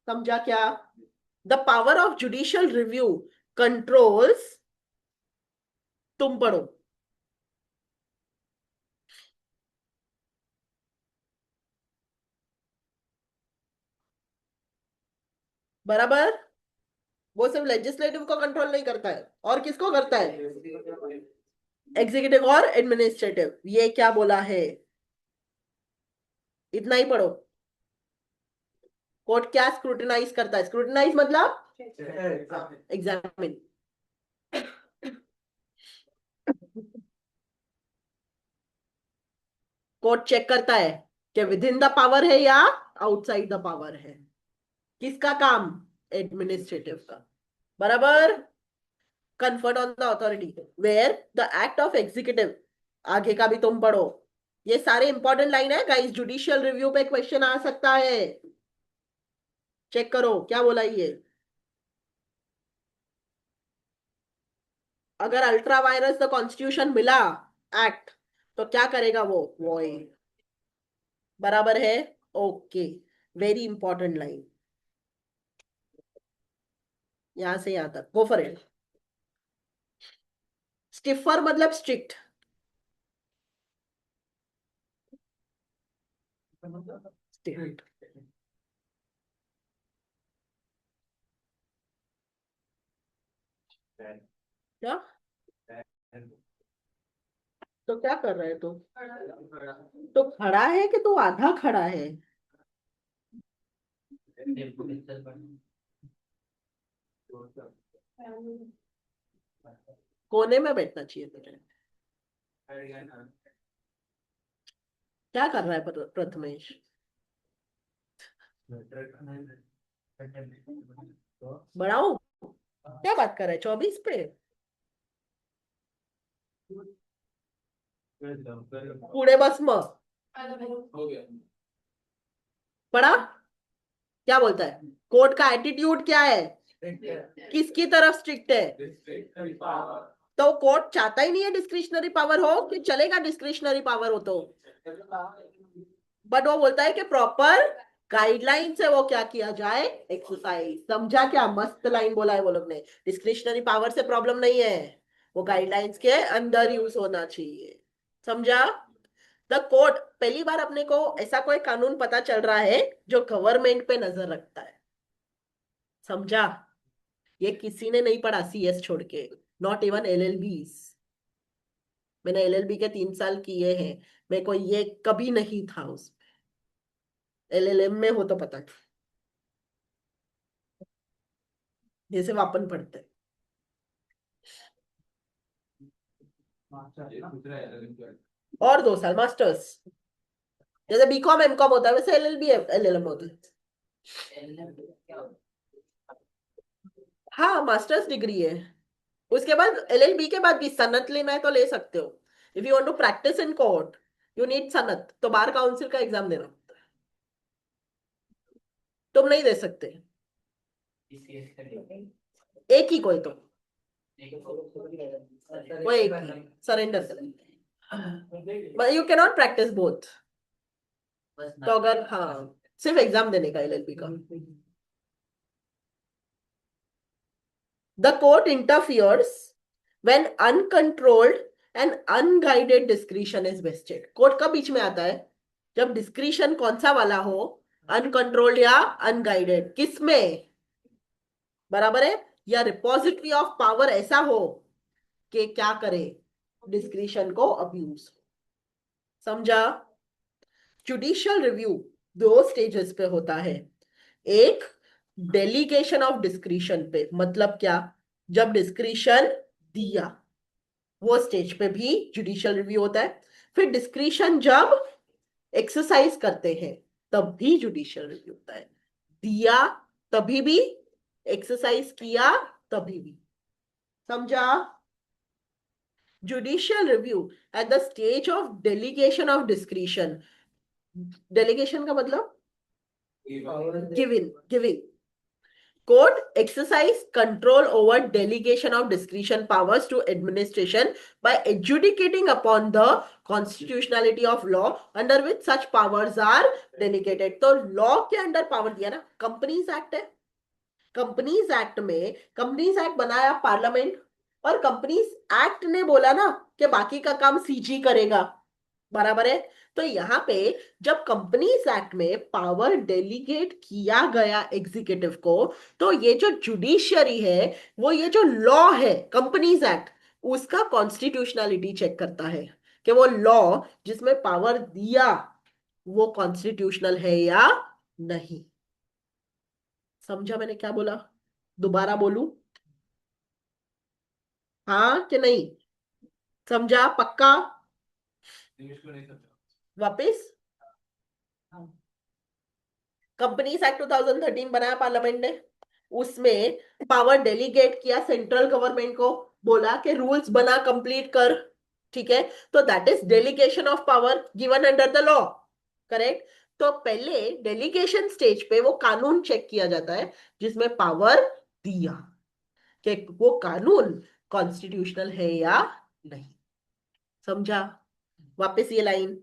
S1: समझा क्या? The power of judicial review controls, तुम पढ़ो। बराबर। वो सिर्फ लेजिस्लेटिव को कंट्रोल नहीं करता है, और किसको करता है? एग्जीक्यूटिव और एडमिनिस्ट्रेटिव। ये क्या बोला है? इतना ही पढ़ो। कोर्ट क्या स्क्रूटिनाइज करता है? स्क्रूटिनाइज मतलब एग्जामिन। कोर्ट चेक करता है कि विद इन द पावर है या आउटसाइड द पावर है। किसका काम? एडमिनिस्ट्रेटिव का। बराबर। Comfort on the authority where the act of executive, आगे का भी तुम पढ़ो। ये सारे इंपॉर्टेंट लाइन है गाइस, जुडिशियल रिव्यू पे क्वेश्चन आ सकता है। चेक करो क्या बोला ये। अगर अल्ट्रा वायरस द कॉन्स्टिट्यूशन मिला एक्ट, तो क्या करेगा वो? वॉइड। बराबर है। Okay, very important line. यहां से यहां तक गो फॉर इट। स्टिफर मतलब स्ट्रिक्ट। स्ट्रिक्ट क्या? तो क्या कर रहे है तू? तो खड़ा है कि तू आधा खड़ा है? कोने में बैठना चाहिए तुझे। क्या कर रहा है प्रथमेश? बढ़ाऊं? क्या बात कर रहा है? 24 पे कूड़े बस में पढ़ा? क्या बोलता है? कोर्ट का एटीट्यूड क्या है? किसकी तरफ स्ट्रिक्ट है? तो कोर्ट चाहता ही नहीं है डिस्क्रिशनरी पावर हो, कि चलेगा डिस्क्रिशनरी पावर हो तो। बट वो बोलता है कि प्रॉपर गाइडलाइन से वो क्या किया जाए, एक्सरसाइज। समझा क्या? मस्त लाइन बोला है वो लोग ने। डिस्क्रिशनरी पावर से प्रॉब्लम नहीं है, वो गाइडलाइंस के अंदर यूज होना चाहिए। समझा? द कोर्ट, पहली बार अपने को ऐसा कोई कानून पता चल रहा है जो गवर्नमेंट पे नजर रखता है। समझा? ये किसी ने नहीं पढ़ा सीएस छोड़ के, नॉट इवन एलएलबीज। मैंने एलएलबी के 3 साल किए हैं, मेरे को ये कभी नहीं था उसमें। एलएलएम में हो तो पता था, जैसे वापन पढ़ते हैं। और 2 साल मास्टर्स, जैसे बीकॉम एमकॉम होता है वैसे एलएलबी एलएलएम होता है। हाँ, मास्टर्स डिग्री है। उसके बाद एलएलबी के बाद भी सनत लेना है तो ले सकते हो। If you want to practice in court you need सनत, तो बार काउंसिल का एग्जाम देना होता है। तुम नहीं दे सकते। एक ही कोई तो, वो एक ही सरेंडर कर, you can not practice both. तो अगर हाँ, सिर्फ एग्जाम देने का एलएलबी का। The court interferes when uncontrolled and unguided discretion is vested. Court कब बीच में आता है? जब डिस्क्रिशन कौन सा वाला हो, अनकंट्रोल्ड या अनगाइडेड। किसमें? बराबर है। या रिपोजिटरी ऑफ पावर ऐसा हो कि क्या करे, डिस्क्रिशन को अब्यूज। समझा? जुडिशियल रिव्यू 2 स्टेजेस पे होता है। एक, डेलीगेशन ऑफ डिस्क्रिशन पे, मतलब क्या? जब डिस्क्रिशन दिया, वो स्टेज पे भी जुडिशियल रिव्यू होता है। फिर डिस्क्रिशन जब एक्सरसाइज करते हैं तब भी जुडिशियल रिव्यू होता है। दिया तभी भी, एक्सरसाइज किया तभी भी। समझा? Judicial review at the stage of delegation of discretion. Delegation का मतलब giving. Court exercise control over delegation of discretion powers to administration by adjudicating upon the constitutionality of law under which such powers are delegated। तो लॉ के अंडर पावर दिया ना, कंपनीज एक्ट है, कंपनीज एक्ट में, कंपनीज एक्ट बनाया पार्लियामेंट, और कंपनीज एक्ट ने बोला ना कि बाकी का काम सीजी करेगा, बराबर है। तो यहाँ पे जब कंपनीज एक्ट में पावर डेलीगेट किया गया एग्जीक्यूटिव को, तो ये जो जुडिशियरी है, वो ये जो लॉ है कंपनीज एक्ट, उसका कॉन्स्टिट्यूशनलिटी चेक करता है कि वो लॉ जिसमें पावर दिया वो कॉन्स्टिट्यूशनल है या नहीं। समझा मैंने क्या बोला? दोबारा बोलूं? हाँ कि नहीं? समझा पक्का? वापिस, कंपनीज एक्ट 2013 बनाया पार्लियामेंट ने, उसमें पावर डेलीगेट किया सेंट्रल गवर्नमेंट को, बोला कि रूल्स बना कंप्लीट कर, ठीक है। तो that is delegation of power given under the law, correct. तो पहले डेलीगेशन स्टेज पे वो कानून चेक किया जाता है जिसमें पावर दिया, कि वो कानून कॉन्स्टिट्यूशनल है या नहीं। समझा? वापस ये लाइन,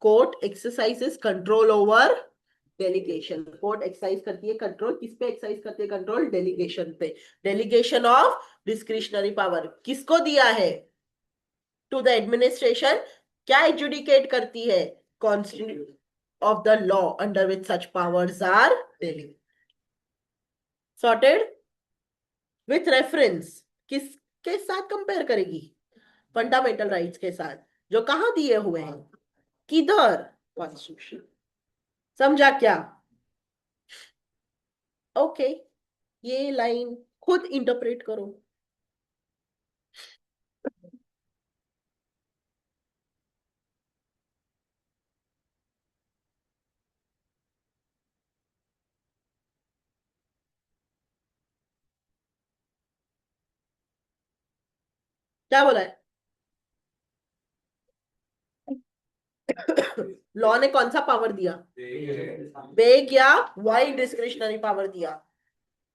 S1: court exercises control over delegation. Court exercise करती है कंट्रोल, किस पे एक्सरसाइज करती है कंट्रोल? डेलीगेशन पे। डेलीगेशन ऑफ डिस्क्रिशनरी पावर किसको दिया है? To the administration. क्या एजुडिकेट करती है? Constitution of the law under which such powers are delegated. Sorted? With reference किसके साथ कंपेयर करेगी? फंडामेंटल राइट्स के साथ, जो कहां दिए हुए हैं? किधर? कॉन्स्टिट्यूशन। समझा क्या? ओके, ये लाइन खुद इंटरप्रेट करो। क्या बोला है? लॉ ने कौन सा पावर दिया? वेग या वाइड डिस्क्रिशनरी पावर दिया।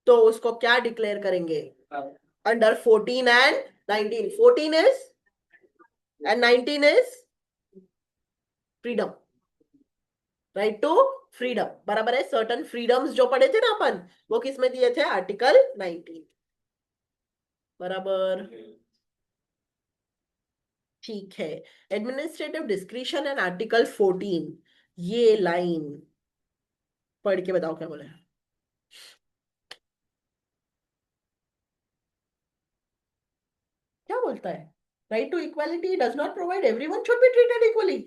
S1: तो उसको क्या डिक्लेयर करेंगे? Under 14 and 19। 14 is and 19 is freedom, right to freedom, बराबर है। सर्टन फ्रीडम्स जो पढ़े थे ना अपन, वो किस में दिए थे? आर्टिकल 19, बराबर। ठीक है। एडमिनिस्ट्रेटिव डिस्क्रिशन एंड आर्टिकल 14, ये लाइन पढ़ के बताओ क्या बोला है। क्या बोलता है? Right to equality does not provide everyone should be treated equally.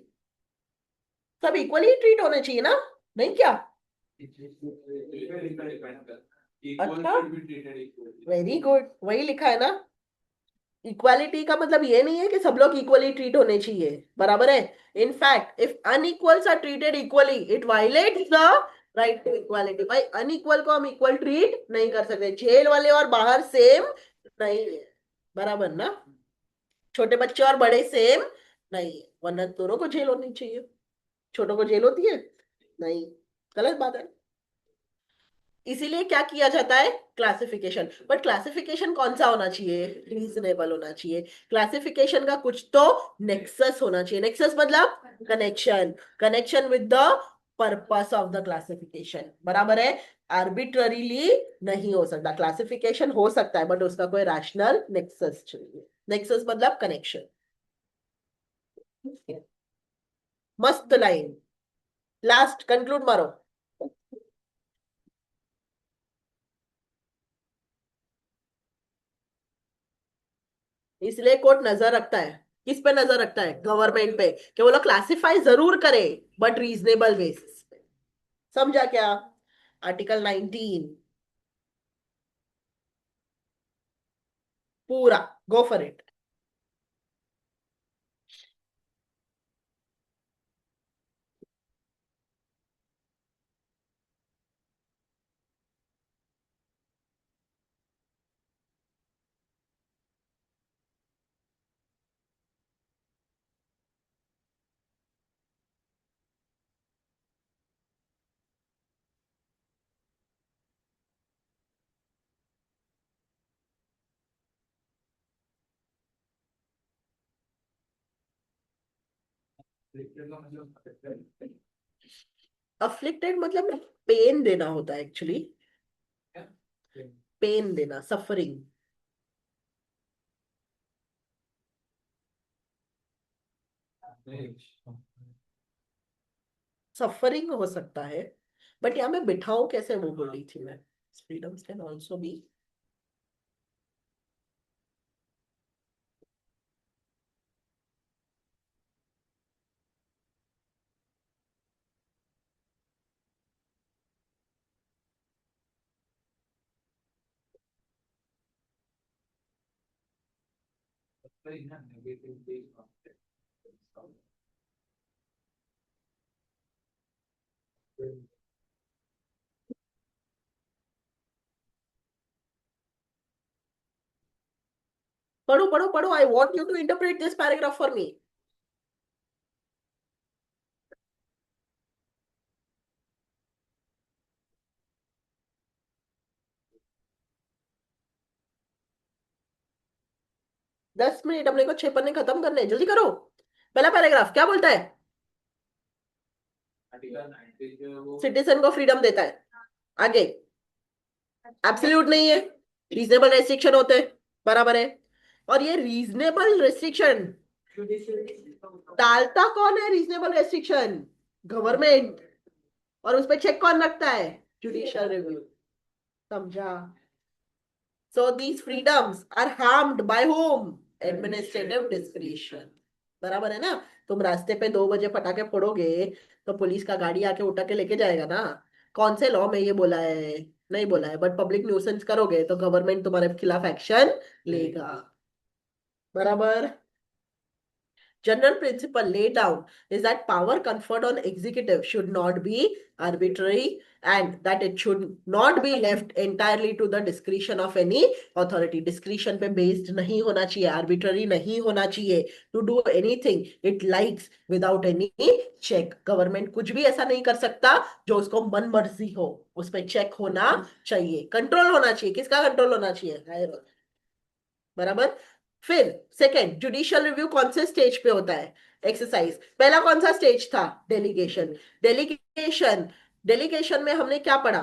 S1: सब इक्वली ट्रीट होने चाहिए ना, नहीं क्या? अच्छा, वेरी गुड, वही लिखा है ना। इक्वालिटी का मतलब ये नहीं है कि सब लोग इक्वली ट्रीट होने चाहिए, बराबर है। In fact if unequals are treated equally it violates the right to equality. भाई अनइक्वल को हम इक्वल ट्रीट नहीं कर सकते, जेल वाले और बाहर सेम नहीं है, बराबर ना। छोटे बच्चे और बड़े सेम नहीं है, वरना दोनों को जेल होनी चाहिए। छोटों को जेल होती है? नहीं, गलत बात है। इसीलिए क्या किया जाता है? क्लासिफिकेशन। बट क्लासिफिकेशन कौन सा होना चाहिए? रीजनेबल होना चाहिए। क्लासिफिकेशन का कुछ तो नेक्सस होना चाहिए। नेक्सस मतलब connection, connection with the purpose of the classification, बराबर है। आर्बिट्ररीली नहीं हो सकता। क्लासिफिकेशन हो सकता है बट उसका कोई रैशनल नेक्सस चाहिए। नेक्सस मतलब कनेक्शन। मस्त लाइन, लास्ट कंक्लूड मारो। इसलिए कोर्ट नजर रखता है, किस पे नजर रखता है? गवर्नमेंट पे, कि वो लोग क्लासिफाई जरूर करे बट रीजनेबल बेसिस पे। समझा क्या? आर्टिकल 19 पूरा, गो फॉर इट। अफ्लिक्टेड मतलब पेन देना होता है एक्चुअली। पेन देना, सफरिंग। सफरिंग हो सकता है, बट यहाँ मैं बिठाऊं कैसे वो बोल रही थी मैं। Freedoms can also be. पढ़ो पढ़ो पढ़ो, I want you to interpret this paragraph for me. 10 minute, अपने को 6 पन्ने खत्म करने हैं, जल्दी करो। पहला पैराग्राफ क्या बोलता है? सिटीजन को फ्रीडम देता है। आगे, एब्सोल्यूट नहीं है, रीजनेबल रेस्ट्रिक्शन होते हैं, बराबर है। और ये रीजनेबल रेस्ट्रिक्शन डालता कौन है? Reasonable restriction government. और उस पर चेक कौन रखता है? Judicial review. समझा? So these freedoms are harmed by whom? Administrative discretion. बराबर है ना? तुम रास्ते पे 2 बजे पटाखे फोड़ोगे तो पुलिस का गाड़ी आके उठा के लेके जाएगा ना? कौन से लॉ में ये बोला है? नहीं बोला है, बट पब्लिक न्यूसेंस करोगे तो गवर्नमेंट तुम्हारे खिलाफ एक्शन लेगा। बराबर? General principle laid down is that power conferred on executive should not be arbitrary, and that it should not be left entirely to the discretion of any authority. Discretion पे based नहीं होना चाहिए, arbitrary नहीं होना चाहिए, to do anything it likes without any check. Government कुछ भी ऐसा नहीं कर सकता जो उसको मन मर्जी हो, उस पर चेक होना चाहिए, कंट्रोल होना चाहिए। किसका कंट्रोल होना चाहिए? बराबर। फिर सेकंड, जुडिशियल रिव्यू कौन से स्टेज पे होता है? एक्सरसाइज। पहला कौन सा स्टेज था? डेलीगेशन। डेलीगेशन, डेलीगेशन में हमने क्या पढ़ा?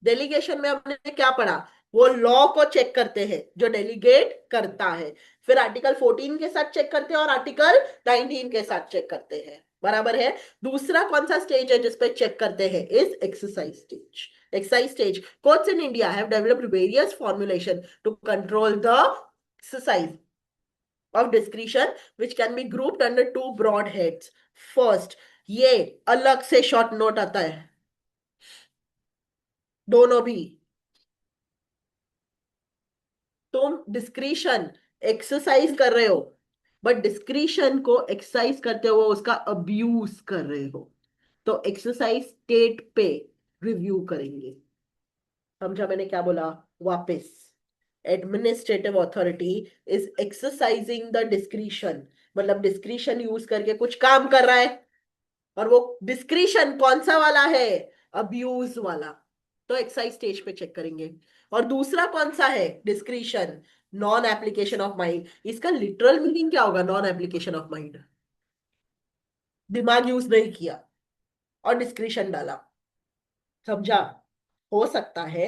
S1: डेलीगेशन में हमने क्या पढ़ा? वो लॉ को चेक करते हैं जो डेलीगेट करता है। फिर आर्टिकल 14 के साथ चेक करते हैं और आर्टिकल 19 के साथ चेक करते हैं। बराबर है? दूसरा कौन सा स्टेज है जिसपे चेक करते हैं? Is exercise stage. Exercise stage. Courts in India have developed various formulation to control the exercise of discretion, which can be grouped under two broad heads. First, ये अलग से शॉर्ट नोट आता है, दोनों भी। तुम डिस्क्रिशन एक्सरसाइज कर रहे हो, बट डिस्क्रिशन को एक्सरसाइज करते हुए उसका अब्यूज कर रहे हो, तो एक्सरसाइज स्टेट पे रिव्यू करेंगे। समझा मैंने क्या बोला? वापस, administrative authority is exercising the discretion, मतलब डिस्क्रिशन यूज करके कुछ काम कर रहा है, और वो डिस्क्रिशन कौन सा वाला है? अब्यूज वाला। तो एक्सरसाइज स्टेज पे चेक करेंगे। और दूसरा कौन सा है? Discretion, non application of mind. इसका लिटरल मीनिंग क्या होगा? नॉन एप्लीकेशन ऑफ माइंड, दिमाग यूज नहीं किया और डिस्क्रिशन डाला। समझा? हो सकता है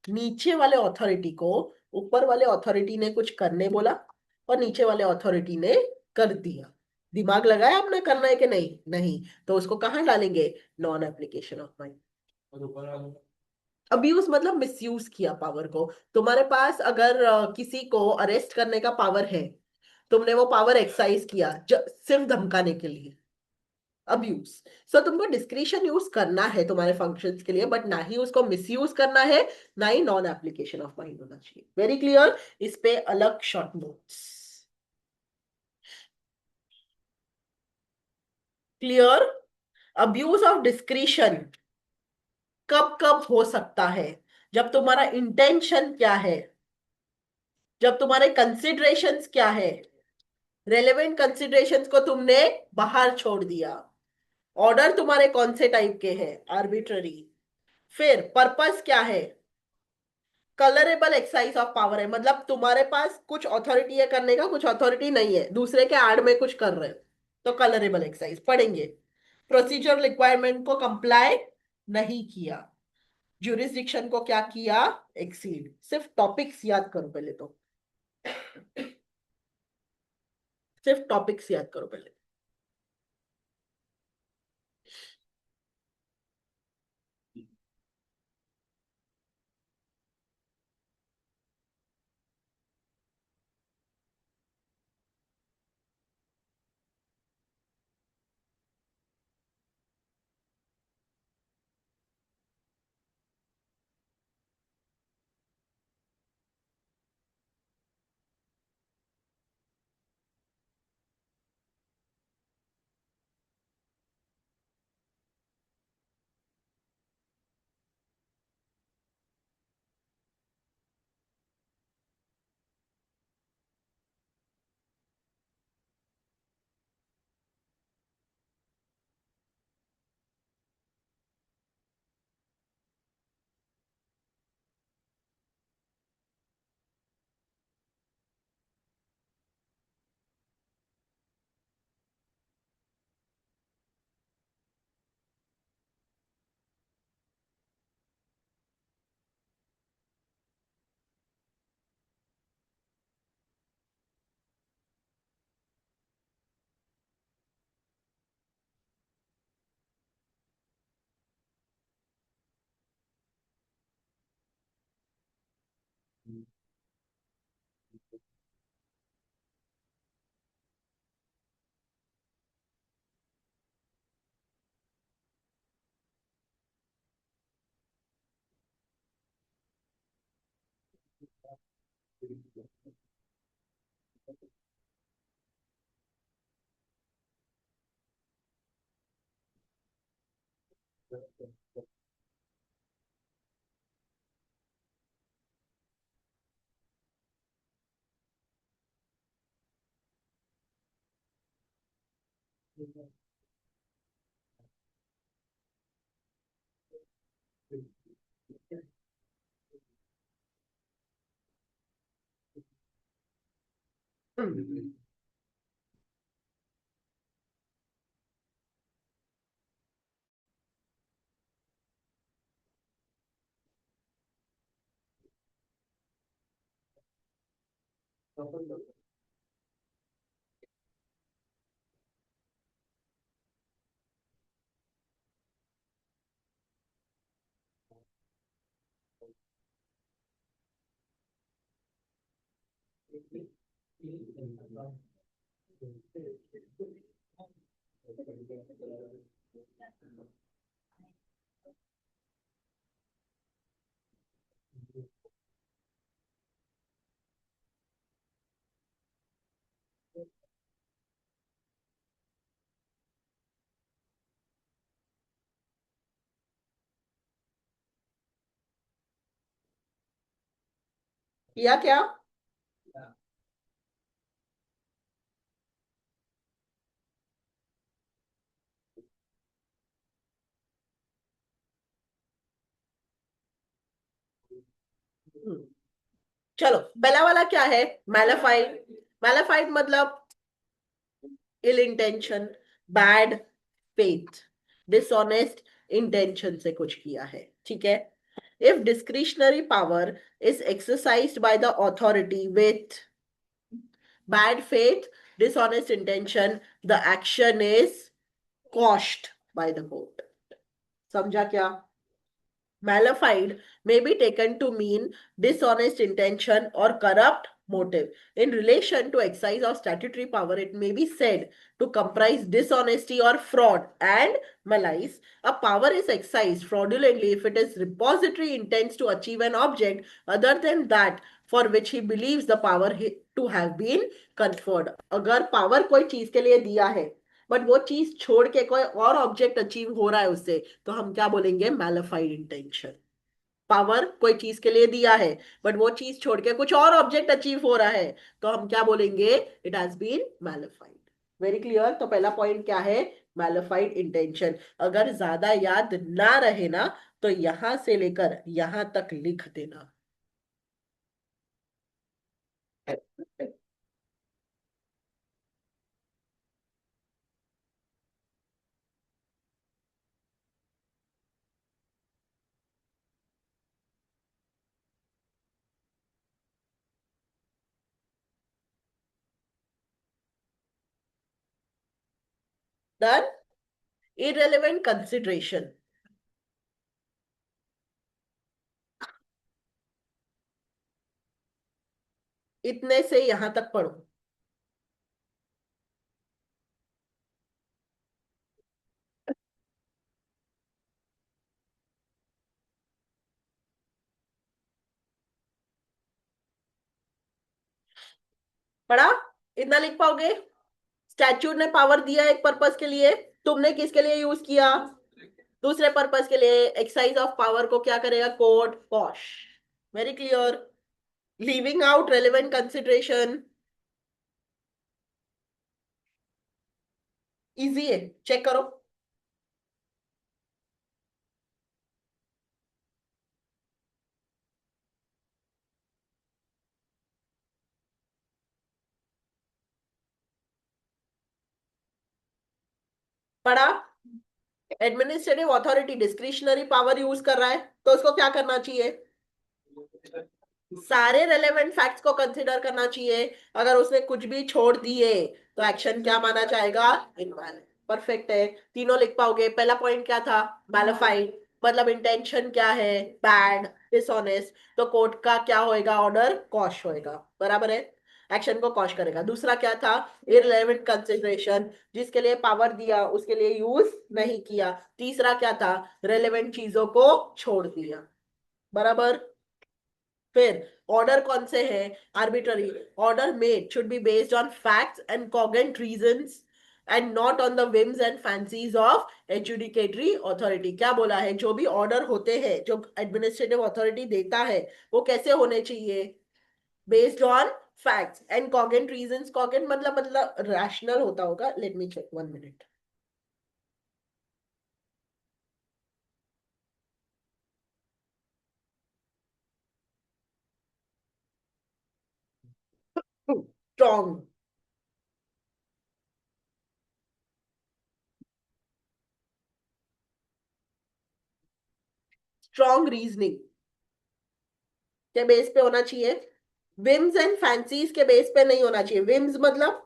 S1: नीचे वाले अथॉरिटी को ऊपर वाले अथॉरिटी ने कुछ करने बोला और नीचे वाले अथॉरिटी ने कर दिया। दिमाग लगाया आपने करना है कि नहीं? नहीं, तो उसको कहाँ डालेंगे? Non application of mind. Abuse मतलब मिसयूज किया पावर को। तुम्हारे पास अगर किसी को अरेस्ट करने का पावर है, तुमने वो पावर एक्सरसाइज किया सिर्फ धमकाने के लिए, अब्यूज। सो तुमको डिस्क्रिशन यूज करना है तुम्हारे फंक्शंस के लिए, बट ना ही उसको मिसयूज करना है, ना ही नॉन एप्लीकेशन ऑफ माइंड होना चाहिए। Very clear? इस पे अलग short notes. Clear? Abuse of discretion कब कब हो सकता है? जब तुम्हारा इंटेंशन क्या है, जब तुम्हारे कंसिडरेशंस क्या है, रेलेवेंट कंसिडरेशंस को तुमने बाहर छोड़ दिया। ऑर्डर तुम्हारे कौन से टाइप के हैं? आर्बिट्ररी। फिर पर्पस क्या है? कलरेबल एक्सरसाइज ऑफ पावर है, मतलब तुम्हारे पास कुछ अथॉरिटी है करने का, कुछ अथॉरिटी नहीं है, दूसरे के आड़ में कुछ कर रहे हो, तो कलरेबल एक्सरसाइज पढ़ेंगे। प्रोसीजर रिक्वायरमेंट को कंप्लाई नहीं किया, ज्यूरिसडिक्शन को क्या किया, एक्सीड। सिर्फ टॉपिक्स याद करो पहले तो, सिर्फ टॉपिक्स याद करो पहले। या क्या? चलो, पहला वाला क्या है? मैलेफाइड। मैलेफाइड मतलब ill intention, bad faith, dishonest intention से कुछ किया है, ठीक है। If discretionary power is exercised by the authority with bad faith, dishonest intention, the action is quashed by the court. समझा क्या? Malified may be taken to mean dishonest intention or corrupt motive. In relation to exercise of statutory power, it may be said to comprise dishonesty or fraud and malice. A power is exercised fraudulently if it is repository intends to achieve an object other than that for which he believes the power to have been conferred. अगर power कोई चीज के लिए दिया है बट वो चीज छोड़ के कोई और ऑब्जेक्ट अचीव हो रहा है उससे, तो हम क्या बोलेंगे? मैलिफाइड इंटेंशन। पावर कोई चीज के लिए दिया है बट वो चीज छोड़ के कुछ और ऑब्जेक्ट अचीव हो रहा है, तो हम क्या बोलेंगे? It has been mala fide. Very clear. तो पहला पॉइंट क्या है? Mala fide intention. अगर ज्यादा याद ना रहे ना, तो यहां से लेकर यहां तक लिख देना। डन. Irrelevant consideration. इतने से यहां तक पढ़ो. पढ़ा? इतना लिख पाओगे? स्टैट्यूट ने पावर दिया एक पर्पस के लिए, तुमने किसके लिए यूज किया? दूसरे पर्पस के लिए. एक्सरसाइज ऑफ पावर को क्या करेगा court? Posh. Very clear. Leaving out relevant consideration. Easy है, चेक करो. पढ़ा? Administrative authority discretionary power use कर रहा है, तो उसको क्या करना चाहिए? सारे रेलेवेंट फैक्ट्स को कंसिडर करना चाहिए. अगर उसने कुछ भी छोड़ दिए तो एक्शन क्या माना जाएगा? इनवैलिड. परफेक्ट है. तीनों लिख पाओगे. पहला पॉइंट क्या था? मैलिफाइड. मतलब इंटेंशन क्या है? Bad, dishonest. तो कोर्ट का क्या होएगा? ऑर्डर कॉश होएगा. बराबर है. एक्शन को कॉश करेगा. दूसरा क्या था? Irrelevant consideration. जिसके लिए पावर दिया उसके लिए यूज नहीं किया. तीसरा क्या था? रेलेवेंट चीजों को छोड़ दिया. बराबर. फिर ऑर्डर कौन से हैं? Arbitrary. Order made should be based on facts and cogent reasons and not on the whims and fancies of adjudicatory authority. क्या बोला है? जो भी ऑर्डर होते हैं जो एडमिनिस्ट्रेटिव अथॉरिटी देता है वो कैसे होने चाहिए? Based on facts and cogent reasons. Cogent मतलब रैशनल होता होगा. Let me check 1 minute. Strong. Strong reasoning के बेस पे होना चाहिए. विम्स एंड फैंसीज के बेस पे नहीं होना चाहिए. विम्स मतलब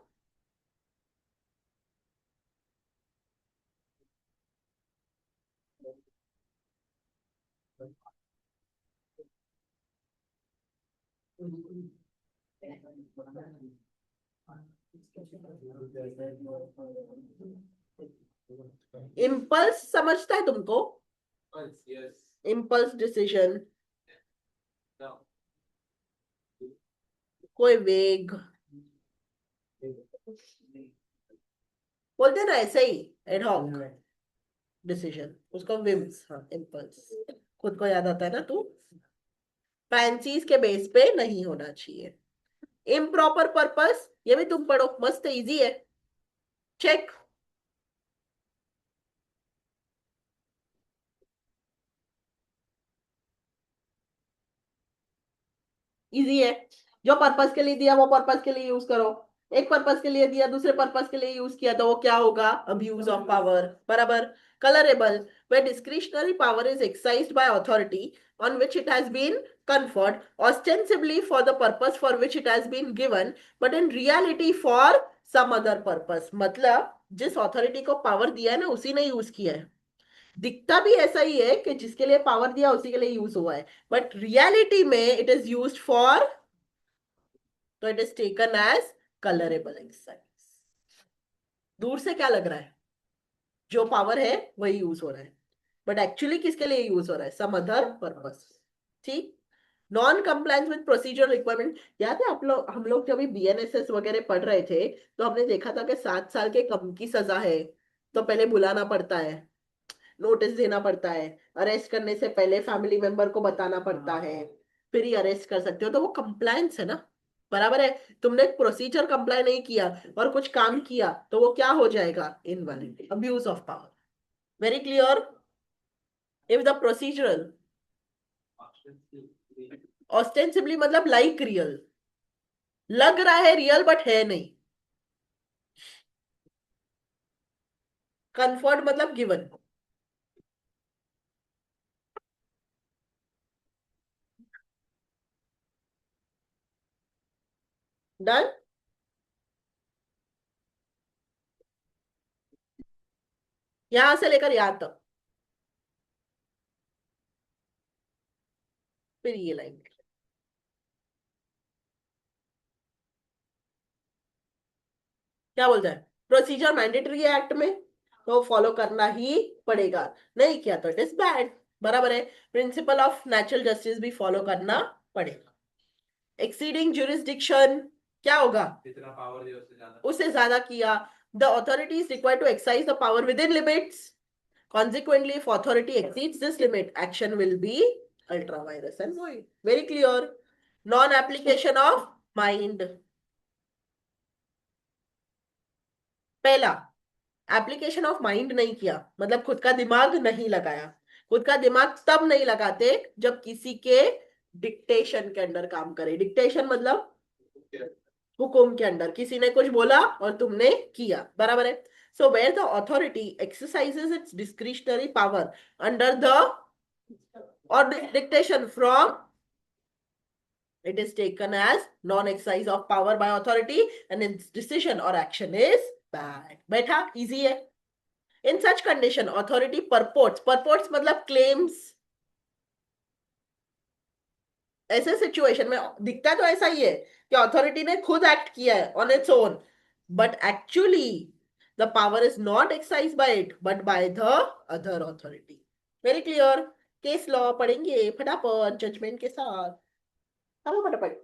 S1: इम्पल्स समझता है तुमको? Impulse decision. कोई वेग बोलते हैं ना ऐसे ही. एडहॉक डिसीजन उसको विम्स. हाँ, इम्पल्स. खुद को याद आता है ना तू. फैंसीज के बेस पे नहीं होना चाहिए. इम्प्रॉपर पर्पस, ये भी तुम पढ़ो. मस्त इजी है. चेक. इजी है. जो पर्पस के लिए दिया वो पर्पस के लिए यूज करो. एक पर्पस के लिए दिया दूसरे पर्पस के लिए यूज किया तो वो क्या होगा? Abuse of power. बराबर. Colourable. where discretionary power is exercised by authority on which it has been conferred ostensibly for the purpose for which it has been given but in reality for some other purpose. मतलब जिस अथॉरिटी को पावर दिया है ना उसी ने यूज किया है. दिखता भी ऐसा ही है कि जिसके लिए पावर दिया उसी के लिए यूज हुआ है. बट रियलिटी में इट इज यूज्ड फॉर. तो it is taken as colourable exercise. दूर से क्या लग रहा है? जो पावर है वही यूज हो रहा है. बट एक्चुअली किसके लिए यूज हो रहा है? Some other purpose. ठीक. Non compliance with procedure requirement. याद है आप लोग, हम लोग जब बीएनएसएस वगैरह पढ़ रहे थे तो हमने देखा था कि 7 साल के कम की सजा है. तो पहले बुलाना पड़ता है, नोटिस देना पड़ता है, अरेस्ट करने से पहले फैमिली मेंबर को बताना पड़ता है, फिर ही अरेस्ट कर सकते हो. तो वो कंप्लायंस है ना. बराबर है. तुमने प्रोसीजर कंप्लाई नहीं किया और कुछ काम किया तो वो क्या हो जाएगा? Invalid. Abuse of power. Very clear. If the procedural ostensibly मतलब लाइक रियल. लग रहा है रियल बट है नहीं. कंफर्ट मतलब गिवन. डन. यहां से लेकर यहां तक, फिर ये लाइन। क्या बोलता है? प्रोसीजर मैंडेटरी है एक्ट में, तो फॉलो करना ही पड़ेगा, नहीं किया तो इट इज बैड। बराबर है। प्रिंसिपल ऑफ नेचुरल जस्टिस भी फॉलो करना पड़ेगा। एक्सीडिंग जुरिस्डिक्शन, क्या होगा?
S2: जितना पावर दिया उससे ज्यादा,
S1: उससे ज्यादा किया, the authority is required to exercise the power within limits. Consequently, if authority exceeds this limit, action will be ultra virus and void. Very clear. Non-application of mind. पहला, एप्लीकेशन ऑफ माइंड नहीं किया, मतलब खुद का दिमाग नहीं लगाया। खुद का दिमाग तब नहीं लगाते जब किसी के डिक्टेशन के अंडर काम करे। डिक्टेशन मतलब हुकुम के अंडर, किसी ने कुछ बोला और तुमने किया, बराबर है। So where the authority exercises its discretionary power under the or dictation from, it is taken as non-exercise of power by authority and its decision or action is bad. बैठा, easy है। In such condition, authority purports मतलब claims, ऐसे सिचुएशन में दिखता तो ऐसा ही है कि अथॉरिटी ने खुद एक्ट किया है on its own, but actually the power is not exercise by it but by the other authority. Very clear. Case law पढ़ेंगे फटाफट जजमेंट के साथ, फटाफट।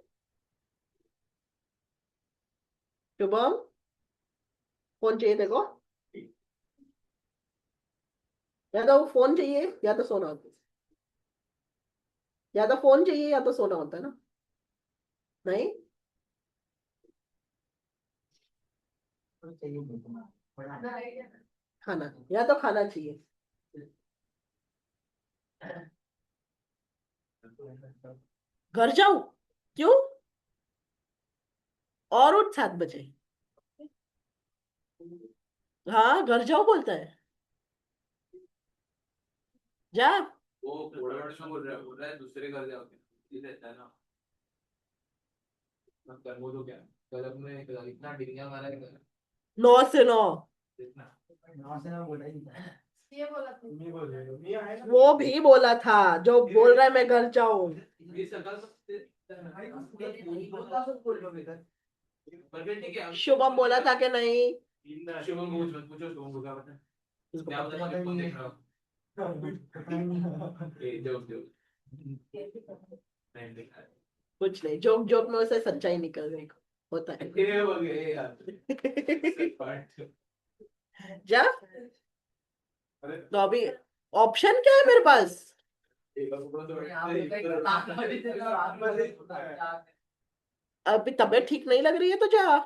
S1: शुभम, फोन चाहिए देखो, या तो फोन चाहिए या तो सोना होता है, या तो फोन चाहिए या तो सोना होता है ना। नहीं, खाना, या तो खाना चाहिए। घर जाऊं? क्यों? और उठ 7 बजे। हाँ, घर जाओ बोलता है, जा।
S2: वो बोल रहा है दूसरे घर जाओगे, ये रहता है ना। मत कर, वो तो क्या गलत में इतना डिंगा मारा है
S1: 9 से 9।
S2: इतना 9 से 9 बोला ही नहीं। ये बोला तू, नहीं बोल रहे हो, नहीं आया ना।
S1: वो भी बोला था जो बोल रहा है मैं घर जाऊं।
S2: ये सरकार बोल लो बेटा, पर ठीक है।
S1: शुभम बोला था कि नहीं?
S2: शुभम को मत पूछो, शुभम को क्या पता है, क्या पता है कौन देख रहा हो। ये जोक जोक नहीं देखा है।
S1: कुछ नहीं, जोक जोक में उसे सच्चाई निकल गई, होता है।
S2: ये हो गया ये यार
S1: जा।
S2: अरे
S1: तो अभी ऑप्शन क्या है मेरे पास? अभी तबीयत ठीक नहीं लग रही है तो जा।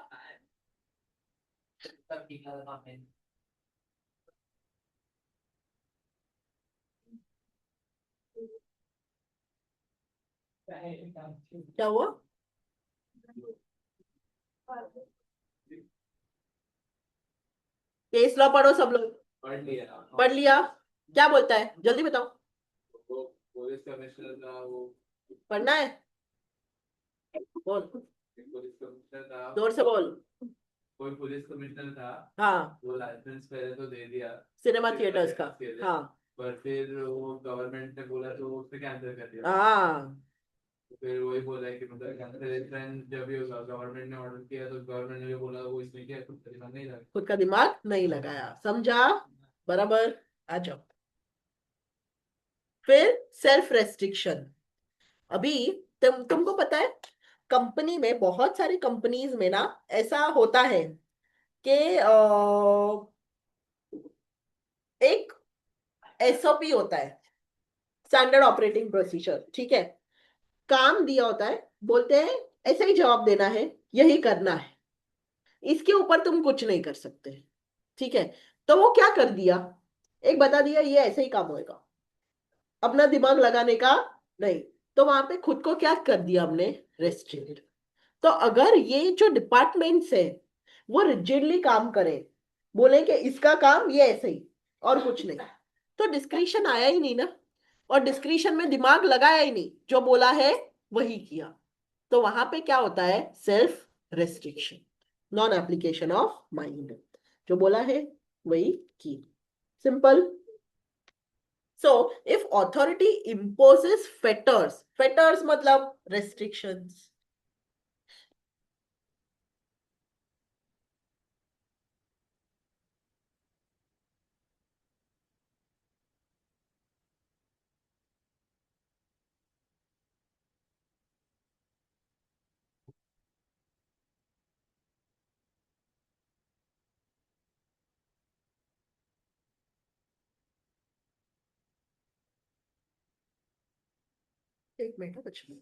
S1: क्या हुआ? केस लॉ पढ़ो सब लोग। पढ़ लिया? क्या बोलता है जल्दी बताओ।
S2: पुलिस कमिश्नर था वो,
S1: पढ़ना है? बोल,
S2: पुलिस कमिश्नर था,
S1: जोर से बोल।
S2: कोई पुलिस कमिश्नर था।
S1: हाँ,
S2: वो लाइसेंस पहले तो दे दिया
S1: सिनेमा थिएटर्स का। हाँ
S2: पर फिर वो गवर्नमेंट ने बोला तो उसने कैंसिल कर दिया।
S1: हाँ,
S2: तो फिर वही बोला है कि मतलब कैंसिलेशन जब भी होगा, गवर्नमेंट ने ऑर्डर किया तो गवर्नमेंट ने जो बोला वो इसने किया, खुद का दिमाग नहीं लगा।
S1: खुद का दिमाग नहीं लगाया, समझा? बराबर। आ जाओ। फिर सेल्फ रेस्ट्रिक्शन। अभी तुमको पता है, कंपनी में, बहुत सारी कंपनीज में ना ऐसा होता है कि एक एसओपी होता है, स्टैंडर्ड ऑपरेटिंग प्रोसीजर, ठीक है। काम दिया होता है, बोलते हैं ऐसे ही जवाब देना है, यही करना है, इसके ऊपर तुम कुछ नहीं कर सकते, ठीक है। तो वो क्या कर दिया, एक बता दिया ये ऐसे ही काम होएगा, अपना दिमाग लगाने का नहीं। तो वहां पे खुद को क्या कर दिया हमने, रेस्ट्रिक्ट। तो अगर ये जो डिपार्टमेंट्स है वो रिजिडली काम करें, बोले कि इसका काम ये ऐसे ही और कुछ नहीं, तो डिस्क्रिशन आया ही नहीं ना, और डिस्क्रिशन में दिमाग लगाया ही नहीं, जो बोला है वही किया। तो वहां पे क्या होता है, self restriction, non application of mind, जो बोला है वही की। Simple. So if authority imposes fetters मतलब restrictions. एक मिनट बच्चों.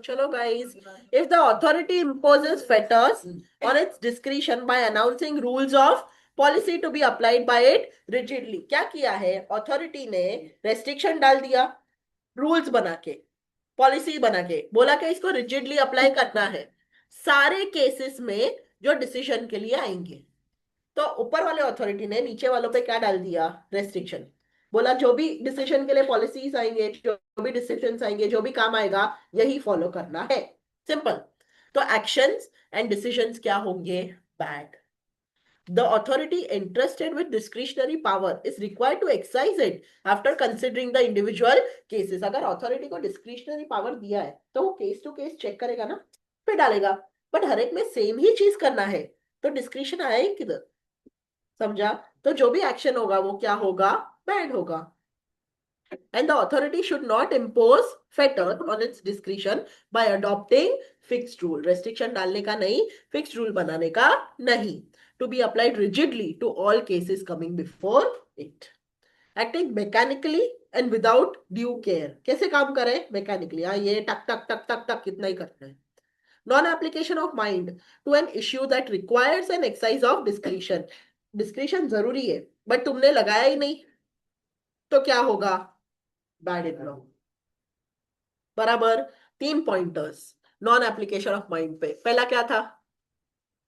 S1: Chalo guys. If the authority imposes fetters on its discretion by announcing rules of policy to be applied by it rigidly. क्या किया है? Authority ने restriction डाल दिया, rules बना के, पॉलिसी बना के, बोला कि इसको रिजिडली अप्लाई करना है सारे केसेस में जो डिसीजन के लिए आएंगे. तो ऊपर वाले अथॉरिटी ने नीचे वालों पे क्या डाल दिया? रेस्ट्रिक्शन. बोला जो भी डिसीजन के लिए पॉलिसीज आएंगे, जो भी डिसीजन आएंगे, जो भी काम आएगा, यही फॉलो करना है. सिंपल. तो एक्शंस एंड डिसीजंस क्या होंगे? Bad. The authority entrusted with discretionary power is required to exercise it after considering the individual cases. अगर authority को discretionary power दिया है तो वो केस टू केस चेक करेगा ना, पे डालेगा. बट हर एक में सेम ही चीज करना है तो डिस्क्रिशन आया ही किधर? समझा? तो जो भी एक्शन होगा वो क्या होगा? बैड होगा. And the authority should not impose fetters on its discretion by adopting fixed rule. Restriction डालने का नहीं, fixed rule बनाने का नहीं. To be applied rigidly to all cases coming before it. Acting mechanically and without due care. कैसे काम करे? Mechanically. हाँ, ये टक टक टक टक टक कितना ही करना है. Non-application of mind to an issue that requires an exercise of discretion. Discretion जरूरी है, but तुमने लगाया ही नहीं, तो क्या होगा? Bad in law. बराबर. 3 pointers non application of mind पे. पहला क्या था?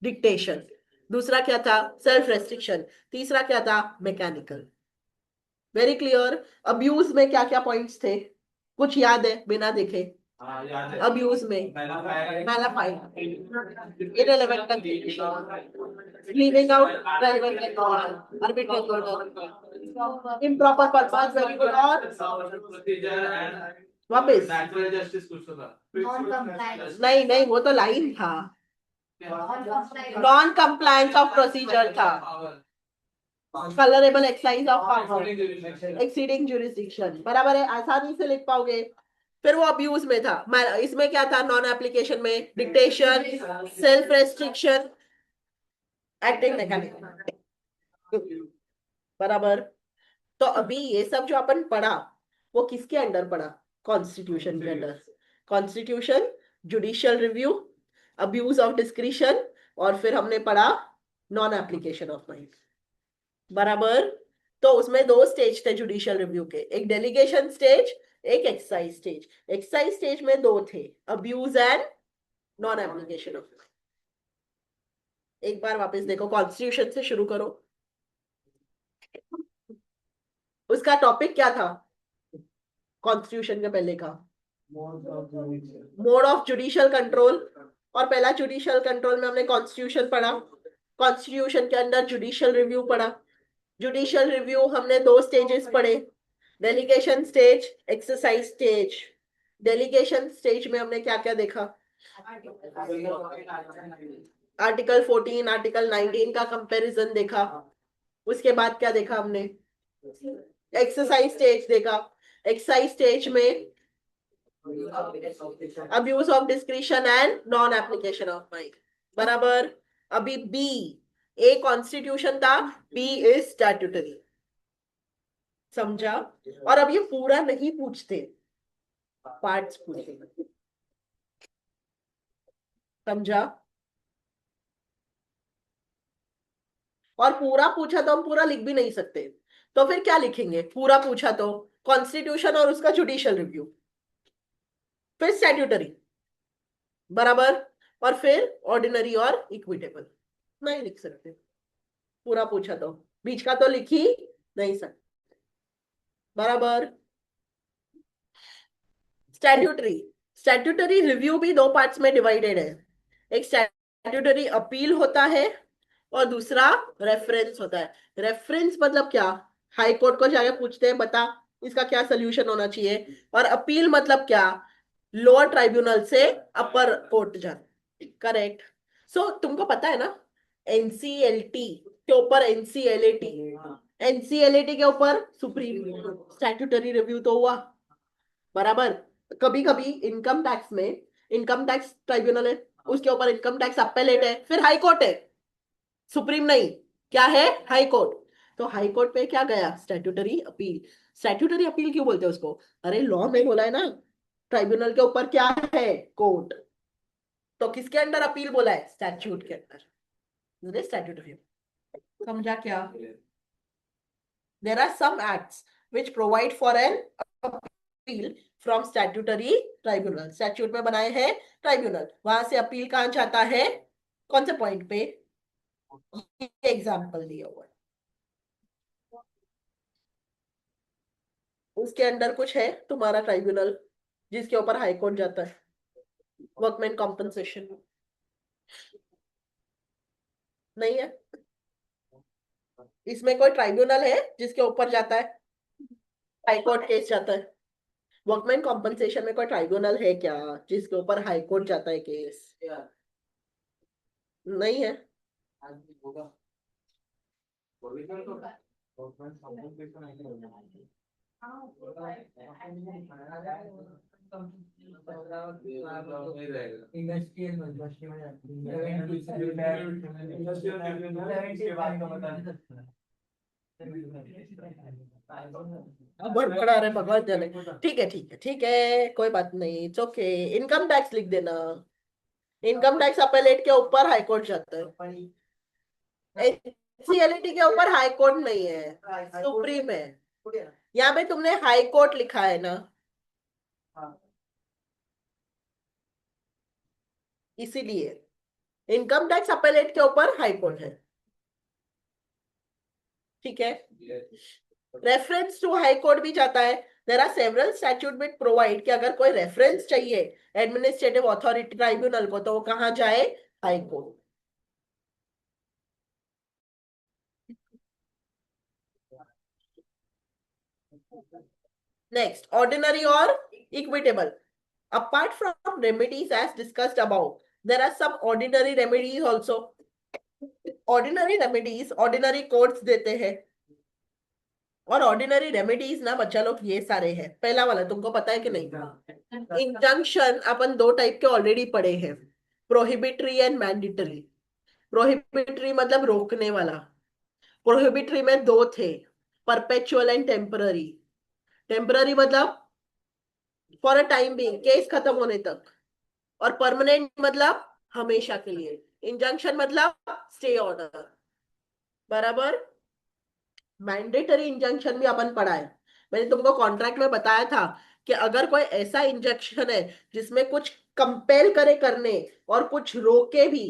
S1: डिक्टेशन. दूसरा क्या था? Self restriction. तीसरा क्या था? मैकेनिकल. Very clear. अब्यूज में क्या क्या पॉइंट्स थे? कुछ याद है बिना देखे? अब्यूज में mala fide, irrelevant consideration, leaving out relevant consideration, arbitrary order, improper purpose. Very good. और वापस नहीं नहीं, वो तो लाइन था. नॉन कंप्लायंस ऑफ प्रोसीजर था. Colourable exercise of power, exceeding jurisdiction. बराबर है, आसानी से लिख पाओगे. फिर वो अब्यूज में था. इसमें क्या था? नॉन एप्लीकेशन में dictation, self restriction, acting mechanism. बराबर. तो अभी ये सब जो अपन पढ़ा वो किसके अंडर पढ़ा? कॉन्स्टिट्यूशन के under. Constitution, judicial review, abuse of discretion, और फिर हमने पढ़ा नॉन एप्लीकेशन ऑफ माइंड. बराबर. तो उसमें 2 स्टेज थे जुडिशियल रिव्यू के, एक डेलीगेशन स्टेज, एक एक्सरसाइज स्टेज. एक्सरसाइज स्टेज में 2 थे, abuse and non application of. एक बार वापस देखो, कॉन्स्टिट्यूशन से शुरू करो। उसका टॉपिक क्या था कॉन्स्टिट्यूशन के पहले का? Mode of judicial control. और पहला जुडिशियल कंट्रोल में हमने कॉन्स्टिट्यूशन पढ़ा, कॉन्स्टिट्यूशन के अंदर जुडिशियल रिव्यू पढ़ा। जुडिशियल रिव्यू हमने दो स्टेजेस पढ़े, delegation stage, exercise stage. Delegation stage में हमने क्या क्या देखा? आर्टिकल 14, आर्टिकल 19 का कंपैरिजन देखा। उसके बाद क्या देखा हमने? एक्सरसाइज स्टेज देखा। एक्सरसाइज स्टेज में abuse of discretion and non application of mind, बराबर। अभी बी, ए कॉन्स्टिट्यूशन था, बी इज स्टैट्यूटरी, समझा? और अब ये पूरा नहीं पूछते, पार्ट्स पूछते, समझा? और पूरा पूछा तो हम पूरा लिख भी नहीं सकते, तो फिर क्या लिखेंगे? पूरा पूछा तो कॉन्स्टिट्यूशन और उसका जुडिशियल रिव्यू, फिर स्टैट्यूटरी, बराबर, और फिर ऑर्डिनरी और इक्विटेबल। नहीं लिख सकते पूरा पूछा तो, बीच का तो लिख ही नहीं सकते, बराबर। स्टैट्यूटरी, स्टैट्यूटरी रिव्यू भी दो पार्ट्स में डिवाइडेड है। एक स्टैट्यूटरी अपील होता है और दूसरा रेफरेंस होता है। रेफरेंस मतलब क्या? हाई कोर्ट को जाके पूछते हैं बता इसका क्या सोल्यूशन होना चाहिए। और अपील मतलब क्या? लोअर ट्राइब्यूनल से अपर कोर्ट जाना, करेक्ट। सो तुमको पता है ना, एनसीएलटी के ऊपर एनसीएलएटी, एनसीएलएटी के ऊपर सुप्रीम स्टैट्यूटरी रिव्यू तो हुआ, बराबर। कभी कभी इनकम टैक्स में इनकम टैक्स ट्राइब्यूनल है, उसके ऊपर इनकम टैक्स अपेलेट है, फिर हाई कोर्ट है, सुप्रीम नहीं। क्या है? High court. तो हाई कोर्ट पे क्या गया? Statutory appeal. स्टैट्यूटरी अपील क्यों बोलते हैं उसको? अरे लॉ में बोला है ना, ट्राइब्यूनल के ऊपर क्या है? कोर्ट। तो किसके अंडर अपील बोला है? स्टैट्यूट के अंदर, स्टैट्यूटरी। समझा क्या? There are some acts which provide for an appeal from statutory tribunal. Statute में बनाए हैं ट्राइब्यूनल, वहां से अपील कहां जाता है? कौन से पॉइंट पे? एग्जाम्पल दिया हुआ है, उसके अंदर कुछ है तुम्हारा ट्राइब्यूनल जिसके ऊपर हाई कोर्ट जाता है। वर्कमैन कॉम्पनसेशन नहीं है, इसमें कोई ट्राइब्यूनल है जिसके ऊपर जाता है हाई कोर्ट केस जाता है? वर्कमैन कॉम्पनसेशन में कोई ट्राइब्यूनल है क्या जिसके ऊपर हाई कोर्ट जाता है केस? नहीं है। अब बड़ा रहे भगवान जाने। ठीक है ठीक है ठीक है, कोई बात नहीं, इट्स ओके। इनकम टैक्स लिख देना, इनकम टैक्स अपीलेट के ऊपर हाई कोर्ट जाता है। एनसीएलटी के ऊपर हाई कोर्ट नहीं है, सुप्रीम है। यहाँ पे तुमने हाई कोर्ट लिखा है ना, इसीलिए इनकम टैक्स अपीलेट के ऊपर हाई कोर्ट है, ठीक है। रेफरेंस टू हाई कोर्ट भी जाता है। There are several statute which provide कि अगर कोई रेफरेंस चाहिए एडमिनिस्ट्रेटिव अथॉरिटी ट्राइब्यूनल को, तो वो कहाँ जाए? High court. नेक्स्ट, ऑर्डिनरी और equitable. Apart from remedies as discussed about, there are some ordinary remedies also. Ordinary remedies ordinary courts देते हैं, और ऑर्डिनरी रेमेडीज ना बच्चा लोग ये सारे हैं। पहला वाला तुमको पता है कि नहीं? इंजंक्शन अपन दो टाइप के ऑलरेडी पढ़े हैं, प्रोहिबिटरी एंड मैंडेटरी। प्रोहिबिटरी मतलब रोकने वाला, प्रोहिबिटरी में दो थे, परपेचुअल एंड टेम्पररी। टेम्पररी मतलब for a time being, case खत्म होने तक। और परमानेंट मतलब हमेशा के लिए। इंजंक्शन मतलब स्टे ऑर्डर, बराबर। मैंडेटरी इंजंक्शन भी अपन पढ़ा है, मैंने तुमको कॉन्ट्रैक्ट में बताया था कि अगर कोई ऐसा इंजंक्शन है जिसमें कुछ कंपेल करे करने और कुछ रोके भी,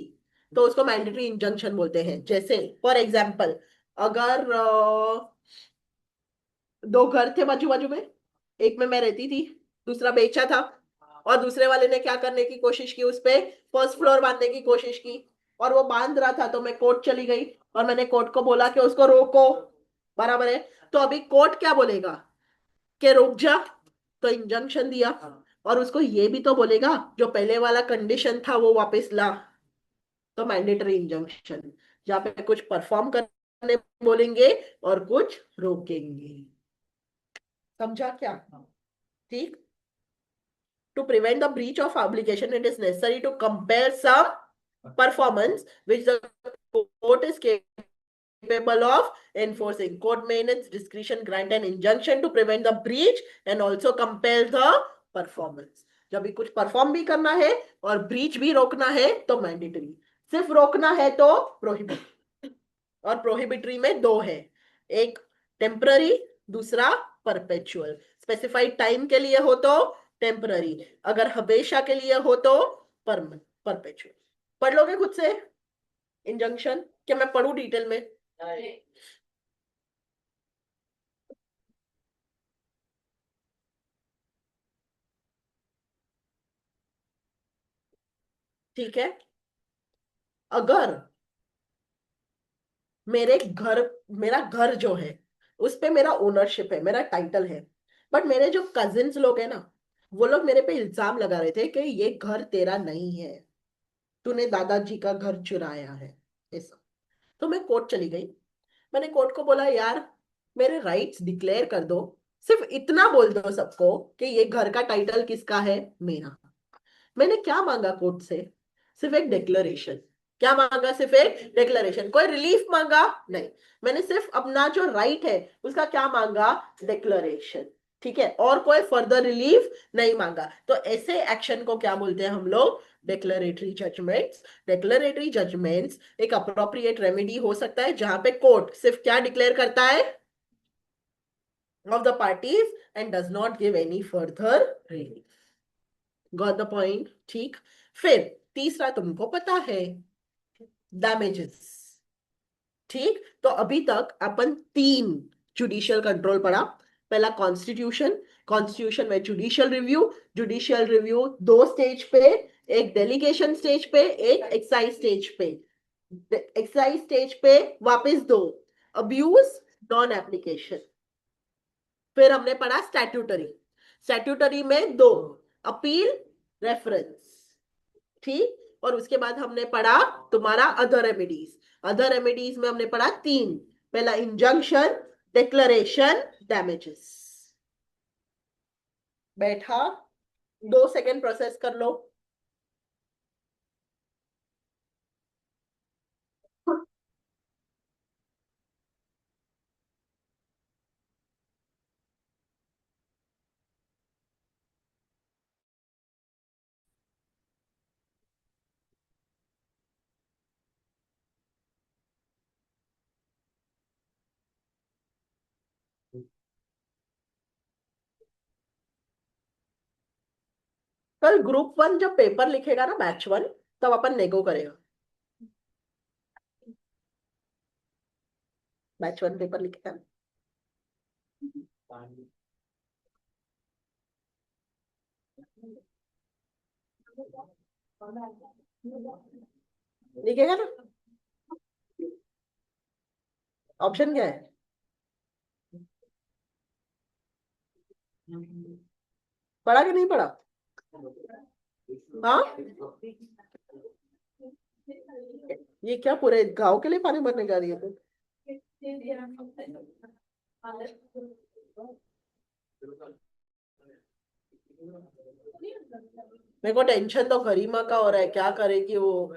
S1: तो उसको मैंडेटरी इंजंक्शन बोलते हैं। जैसे फॉर एग्जाम्पल, अगर दो घर थे बाजू बाजू में, एक में मैं रहती थी, दूसरा बेचा था, और दूसरे वाले ने क्या करने की कोशिश की, उस पे फर्स्ट फ्लोर बांधने की कोशिश की, और वो बांध रहा था तो मैं कोर्ट चली गई और मैंने कोर्ट को बोला कि उसको रोको। बराबर है। तो अभी कोर्ट क्या बोलेगा कि रुक जा, तो इंजंक्शन दिया। और उसको ये भी तो बोलेगा जो पहले वाला कंडीशन था वो वापस ला, तो मैंडेटरी इंजंक्शन, जहाँ पे कुछ परफॉर्म करने बोलेंगे और कुछ रोकेंगे। समझा क्या? ठीक। To prevent the breach of obligation, it is necessary to compare some performance which the court is capable of enforcing. Court may in its discretion grant an injunction to prevent the breach and also compel the performance. जब भी कुछ परफॉर्म भी करना है और ब्रीच भी रोकना है तो मैंडेटरी, सिर्फ रोकना है तो प्रोहिबिट। और प्रोहिबिटरी में दो है, एक टेम्पररी, दूसरा परपेचुअल। स्पेसिफाइड टाइम के लिए हो तो टेम्पररी, अगर हमेशा के लिए हो तो परपेचुअल। पढ़ लोगे खुद से इंजंक्शन? क्या मैं पढ़ू डिटेल में? ठीक है। अगर मेरा घर जो है उस पे मेरा ओनरशिप है, मेरा टाइटल है, बट मेरे जो कजिन्स लोग हैं ना, वो लोग मेरे पे इल्जाम लगा रहे थे कि ये घर तेरा नहीं है, तूने दादाजी का घर चुराया है, ऐसा। तो मैं कोर्ट चली गई। मैंने कोर्ट को बोला, यार मेरे राइट्स डिक्लेयर कर दो, सिर्फ इतना बोल दो सबको कि ये घर का टाइटल किसका है, मेरा। मैंने क्या मांगा कोर्ट से? सिर्फ एक डिक्लेरेशन। क्या मांगा? सिर्फ एक डिक्लेरेशन। कोई रिलीफ मांगा नहीं। मैंने सिर्फ अपना जो राइट है उसका क्या मांगा? डिक्लेरेशन। ठीक है, और कोई फर्दर रिलीफ नहीं मांगा। तो ऐसे एक्शन को क्या बोलते हैं हम लोग? Declaratory judgments. डिक्लेरेटरी जजमेंट्स एक अप्रोप्रिएट रेमेडी हो सकता है जहां पे कोर्ट सिर्फ क्या डिक्लेयर करता है, of the parties, and does not give any further relief. Got the point? ठीक। फिर तीसरा तुमको पता है, डैमेजेस। ठीक। तो अभी तक अपन तीन जुडिशियल कंट्रोल पढ़ा। पहला कॉन्स्टिट्यूशन, कॉन्स्टिट्यूशन में जुडिशियल रिव्यू, जुडिशियल रिव्यू दो स्टेज पे, एक डेलीगेशन स्टेज पे, एक एक्साइज स्टेज पे। एक्साइज स्टेज पे वापस दो, अब्यूज, नॉन एप्लीकेशन। फिर हमने पढ़ा स्टैट्यूटरी, स्टैट्यूटरी में दो, अपील, रेफरेंस। ठीक। और उसके बाद हमने पढ़ा तुम्हारा अदर रेमेडीज। अदर रेमेडीज में हमने पढ़ा तीन, पहला इंजंक्शन, डिक्लेरेशन, डैमेजेस। बैठा? 2 सेकेंड प्रोसेस कर लो। कल ग्रुप 1 जब पेपर लिखेगा ना, बैच 1, तब अपन नेगो करेगा। बैच 1 पेपर लिखेगा। लिखेगा ना? ऑप्शन क्या है? पढ़ा कि नहीं पढ़ा? हाँ। ये क्या पूरे गांव के लिए पानी भरने जा रही है तू? मेरे को टेंशन तो गरिमा का हो रहा है, क्या करेगी वो।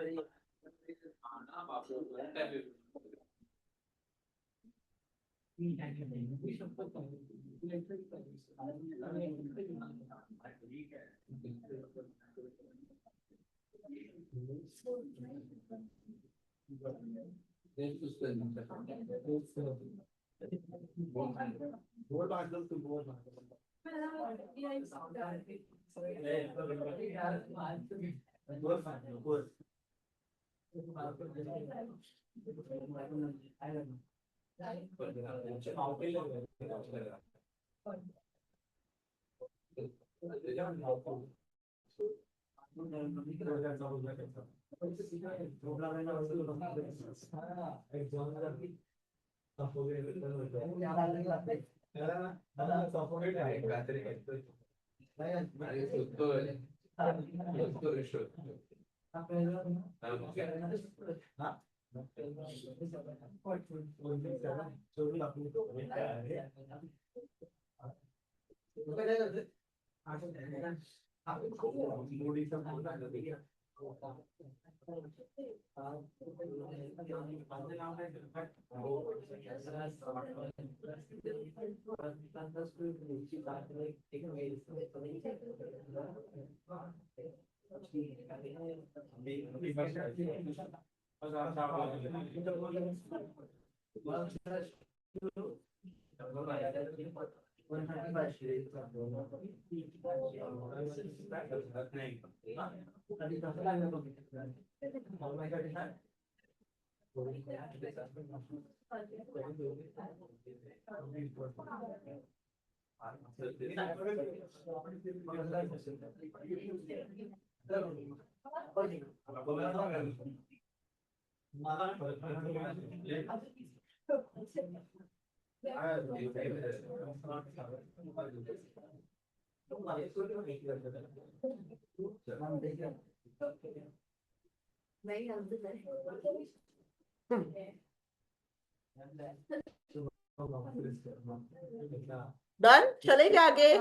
S1: डन, चलेंगे आगे।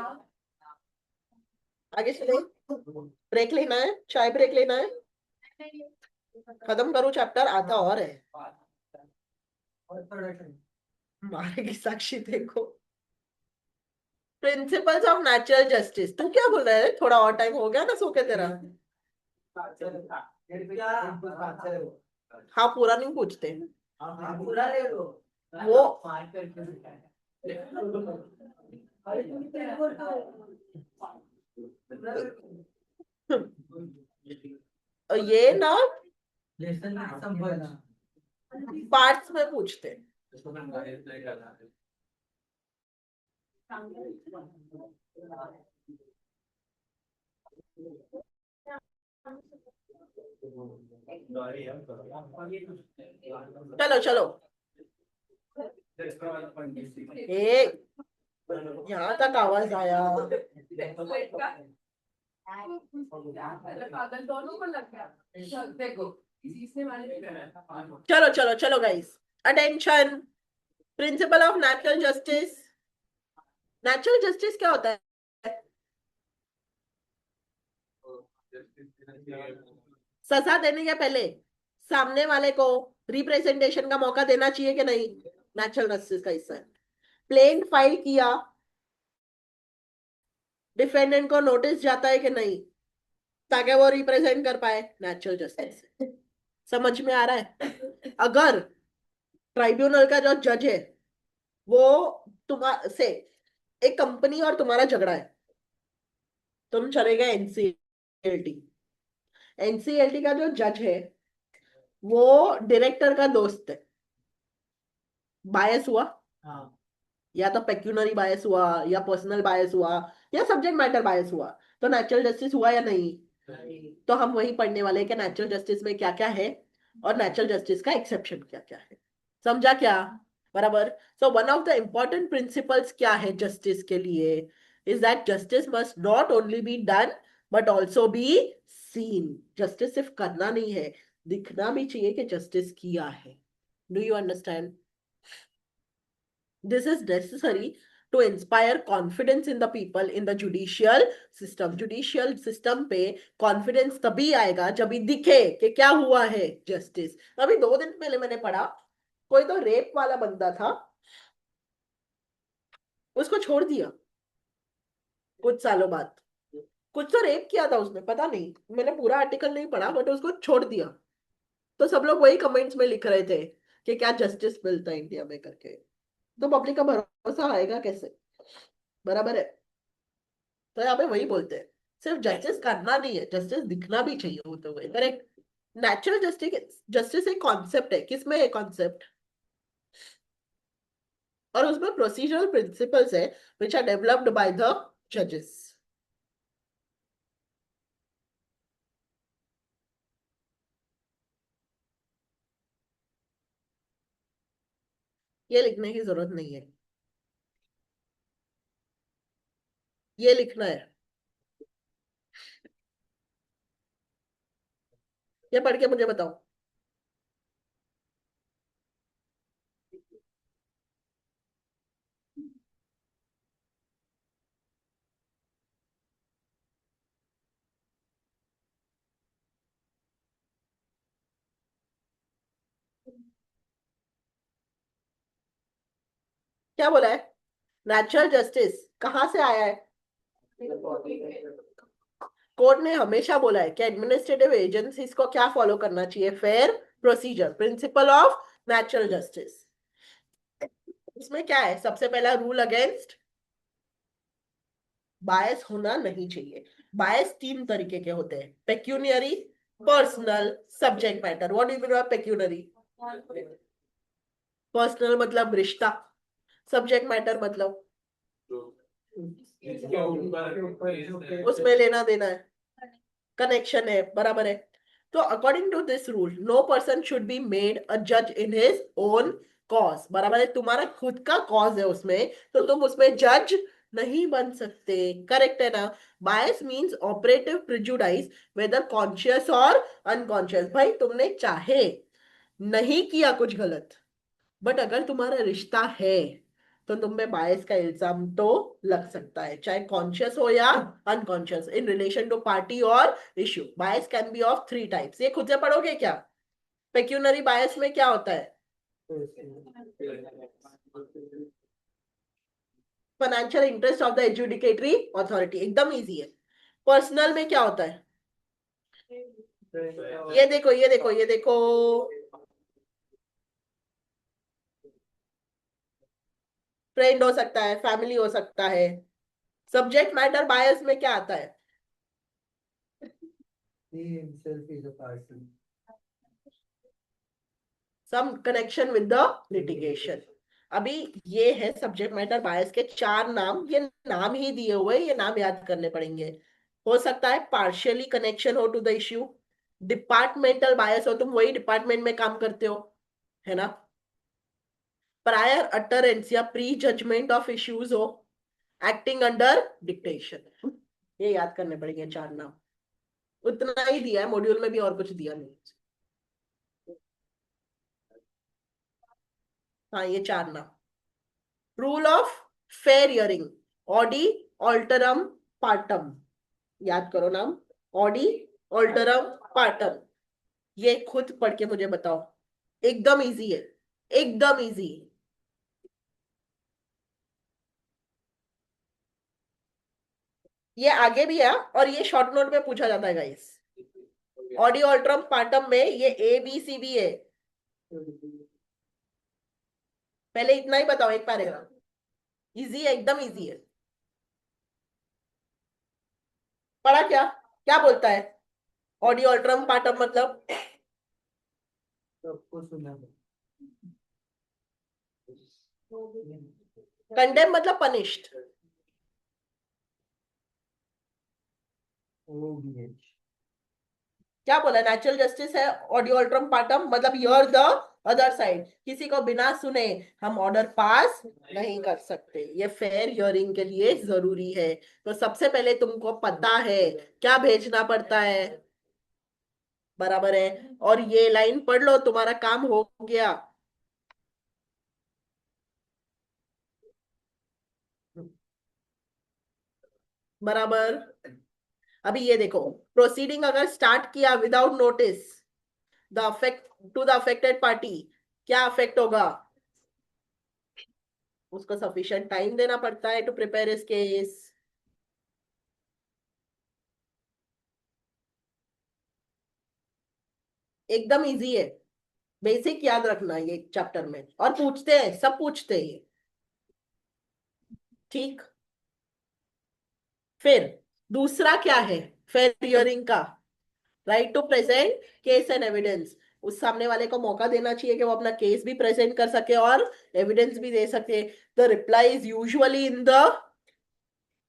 S1: आगे चले, ब्रेक लेना है, चाय ब्रेक लेना है, खत्म करो चैप्टर, आता और है। मारेगी साक्षी देखो। प्रिंसिपल्स ऑफ नेचुरल जस्टिस, तू क्या बोल रहा है? थोड़ा और टाइम हो गया ना सो के तेरा। हाँ, पूरा नहीं पूछते वो। ये ना पार्ट्स में पूछते। चलो चलो, यहाँ तक आवाज आया। चलो चलो चलो guys, attention. Principle of natural justice. Natural justice क्या होता है? सजा देने के पहले सामने वाले को रिप्रेजेंटेशन का मौका देना चाहिए कि नहीं? नेचुरल जस्टिस का हिस्सा है। प्लेन फाइल किया, डिफेंडेंट को नोटिस जाता है कि नहीं, ताकि वो रिप्रेजेंट कर पाए, नेचुरल जस्टिस। समझ में आ रहा है? अगर ट्राइब्यूनल का जो जज है वो तुम्हारे से, एक कंपनी और तुम्हारा झगड़ा है, तुम चले गए एनसीएलटी। एनसीएलटी का जो जज है वो डायरेक्टर का दोस्त है। बायस हुआ, या तो पेक्यूनरी बायस हुआ, या पर्सनल बायस हुआ, या सब्जेक्ट मैटर बायस हुआ, तो नेचुरल जस्टिस हुआ या नहीं? तो हम वही पढ़ने वाले हैं कि नेचुरल जस्टिस में क्या क्या है और नेचुरल जस्टिस का एक्सेप्शन क्या क्या है। समझा क्या? बराबर। So one of the important principles क्या है जस्टिस के लिए, is that justice must not only be done but also be seen. Justice सिर्फ करना नहीं है, दिखना भी चाहिए कि जस्टिस किया है। Do you understand? This is necessary to inspire confidence in the people in the judicial system. Judicial system पे confidence तभी आएगा जब भी दिखे कि क्या हुआ है जस्टिस। अभी 2 दिन पहले मैंने पढ़ा, कोई तो रेप वाला बंदा था, उसको छोड़ दिया कुछ सालों बाद। कुछ तो रेप किया था उसने, पता नहीं, मैंने पूरा आर्टिकल नहीं पढ़ा, बट उसको छोड़ दिया। तो सब लोग वही कमेंट्स में लिख रहे थे कि क्या जस्टिस मिलता है इंडिया में करके। तो पब्लिक का भरोसा आएगा कैसे? बराबर है। तो यहाँ पे वही बोलते हैं, सिर्फ जस्टिस करना नहीं है, जस्टिस दिखना भी चाहिए होते हुए। करेक्ट? नेचुरल जस्टिस जस्टिस एक कॉन्सेप्ट है, किसमें है कॉन्सेप्ट, और उसमें प्रोसीजरल प्रिंसिपल्स है which are developed by the जजेस। ये लिखने की जरूरत नहीं है, ये लिखना है, ये पढ़ के मुझे बताओ। क्या बोला है, नेचुरल जस्टिस कहाँ से आया है? कोर्ट ने हमेशा बोला है कि एडमिनिस्ट्रेटिव एजेंसीज को क्या फॉलो करना चाहिए, fair procedure, principle of natural justice. इसमें क्या है, सबसे पहला रूल अगेंस्ट बायस होना नहीं चाहिए। बायस तीन तरीके के होते हैं, pecuniary, personal, subject matter. What do you mean by pecuniary? Personal मतलब रिश्ता, सब्जेक्ट मैटर मतलब उसमें लेना देना है, कनेक्शन है, बराबर है। तो according to this rule, no person should be made a जज इन हिज ओन कॉज। बराबर है, तुम्हारा खुद का कॉज है उसमें, तो तुम उसमें जज नहीं बन सकते। करेक्ट है ना? Bias means operative prejudice, whether conscious और अनकॉन्शियस। भाई तुमने चाहे नहीं किया कुछ गलत, बट अगर तुम्हारा रिश्ता है तो तुम में बायस का इल्जाम तो लग सकता है, चाहे कॉन्शियस हो या unconscious, in relation to party और issue. Bias can be of three types. ये खुद से पढ़ोगे क्या? पेक्यूनरी बायस में क्या होता है? Financial interest of the adjudicatory authority, एकदम इजी है। पर्सनल में क्या होता है? ये देखो, ये देखो, ये देखो, फ्रेंड हो सकता है, फैमिली हो सकता है। सब्जेक्ट मैटर बायस में क्या आता है?
S2: He himself is a person.
S1: Some connection with the litigation. अभी ये है सब्जेक्ट मैटर बायस के चार नाम, ये नाम ही दिए हुए, ये नाम याद करने पड़ेंगे। हो सकता है पार्शियली कनेक्शन हो टू द इश्यू, डिपार्टमेंटल बायस हो, तुम वही डिपार्टमेंट में काम करते हो, है ना? प्रायर अटरेंस या प्री जजमेंट ऑफ इश्यूज हो, एक्टिंग अंडर डिक्टेशन। ये याद करने पड़ेंगे चार नाम। उतना ही दिया है मॉड्यूल में भी, और कुछ दिया नहीं। हाँ, ये चार नाम। Rule of fair hearing, Audi alteram partum. याद करो नाम, ऑडी ऑल्टरम पार्टम। ये खुद पढ़ के मुझे बताओ, एकदम इजी है, एकदम इजी। ये आगे भी है और ये शॉर्ट नोट में पूछा जाता है गाइस। ऑडी ऑल्टरम पार्टम में ये ए बी सी भी है। पहले इतना ही बताओ, एक पैराग्राफ। इजी है, एकदम इजी है। पढ़ा क्या? क्या बोलता है ऑडी ऑल्टरम पार्टम मतलब?
S2: सबको सुना
S1: कंडेम मतलब पनिश्ड।
S2: OBH.
S1: क्या बोला, नेचुरल जस्टिस है ऑडियो अल्ट्रम पार्टम मतलब यूर द अदर साइड। किसी को बिना सुने हम ऑर्डर पास नहीं कर सकते, ये फेयर हियरिंग के लिए जरूरी है। तो सबसे पहले तुमको पता है क्या भेजना पड़ता है, बराबर है, और ये लाइन पढ़ लो, तुम्हारा काम हो गया। बराबर। अभी ये देखो, प्रोसीडिंग अगर स्टार्ट किया without notice the affect to the affected party, क्या अफेक्ट होगा? उसको सफिशिएंट टाइम देना पड़ता है टू प्रिपेयर हिज केस। एकदम इजी है, बेसिक याद रखना ये चैप्टर में, और पूछते हैं, सब पूछते हैं ये। ठीक। फिर दूसरा क्या है फेयर हियरिंग का? Right to present case and evidence, उस सामने वाले को मौका देना चाहिए कि वो अपना केस भी प्रेजेंट कर सके और एविडेंस भी दे सके. The reply is usually in the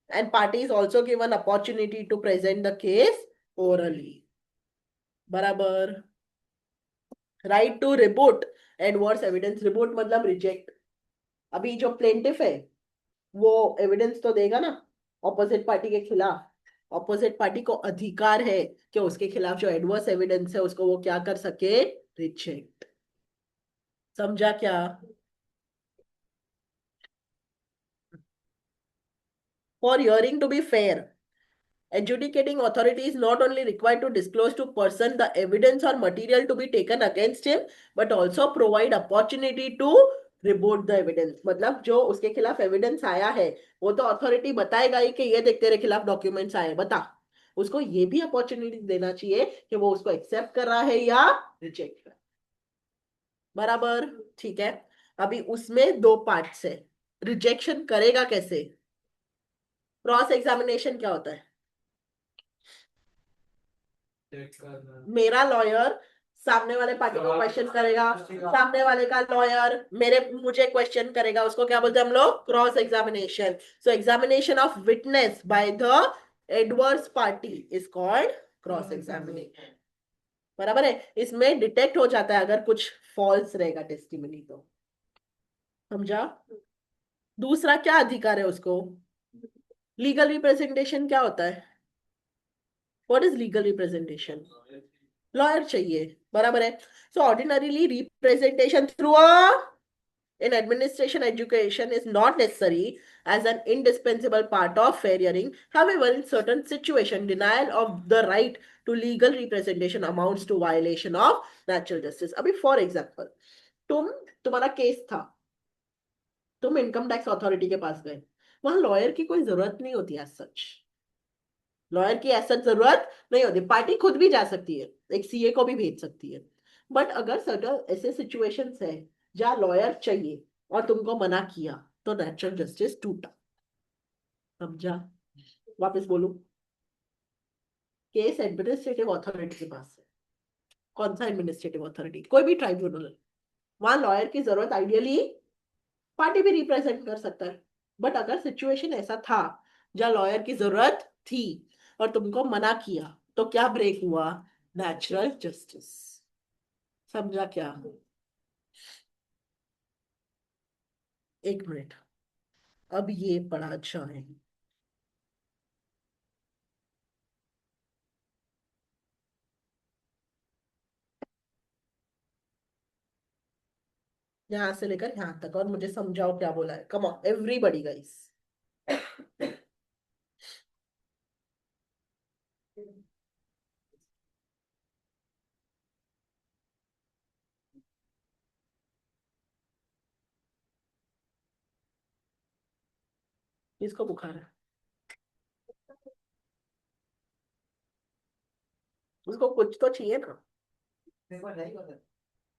S1: and party is also given opportunity to present the case orally. बराबर. Right to rebut adverse evidence. Rebut मतलब रिजेक्ट. अभी जो प्लेंटिफ है वो एविडेंस तो देगा ना ऑपोजिट पार्टी के खिलाफ. ऑपोजिट पार्टी को अधिकार है कि उसके खिलाफ जो एडवर्स एविडेंस है उसको वो क्या कर सके, रिजेक्ट. समझा क्या? For hearing to be fair, adjudicating authority is not only required to disclose to person the evidence or material to be taken against him, but also provide opportunity to rebut the evidence. मतलब जो उसके खिलाफ एविडेंस आया है वो तो अथॉरिटी बताएगा ही कि ये देख तेरे खिलाफ डॉक्यूमेंट्स आए, बता. उसको ये भी अपॉर्चुनिटी देना चाहिए कि वो उसको एक्सेप्ट कर रहा है या रिजेक्ट कर. बराबर. ठीक है. अभी उसमें दो पार्ट्स है. रिजेक्शन करेगा कैसे? क्रॉस एग्जामिनेशन क्या होता है? मेरा लॉयर सामने वाले पार्टी को क्वेश्चन करेगा, सामने वाले का लॉयर मुझे क्वेश्चन करेगा, उसको क्या बोलते हैं हम लोग? Cross examination. So examination of witness by the adverse party is called cross examination. बराबर है. इसमें डिटेक्ट हो जाता है अगर कुछ फॉल्स रहेगा टेस्टिमनी तो. समझा? दूसरा क्या अधिकार है उसको? लीगल रिप्रेजेंटेशन क्या होता है? What is legal representation? Lawyer चाहिए. बराबर है. So ordinarily representation through a in administration education is not necessary as an indispensable part of fair hearing. However, in certain situation, denial of the right to legal representation amounts to violation of natural justice. अभी for example, तुम्हारा केस था, तुम इनकम टैक्स अथॉरिटी के पास गए, वहां लॉयर की कोई जरूरत नहीं होती एज सच. लॉयर की ऐसा जरूरत नहीं होती. पार्टी खुद भी जा सकती है, एक सीए को भी भेज सकती है. बट अगर सर्टन ऐसे सिचुएशंस है जहाँ लॉयर चाहिए और तुमको मना किया तो नेचुरल जस्टिस टूटा. समझा? वापस बोलू. केस एडमिनिस्ट्रेटिव अथॉरिटी के पास है. कौन सा एडमिनिस्ट्रेटिव अथॉरिटी? कोई भी ट्राइब्यूनल. वहां लॉयर की जरूरत आइडियली पार्टी भी रिप्रेजेंट कर सकता है. बट अगर सिचुएशन ऐसा था जहाँ लॉयर की जरूरत थी और तुमको मना किया तो क्या ब्रेक हुआ? Natural justice. समझा क्या? एक मिनट. अब ये पढ़ा जाए. यहाँ से लेकर यहाँ तक और मुझे समझाओ क्या बोला है. Come on everybody guys. किसको बुखार है? उसको कुछ तो चाहिए ना.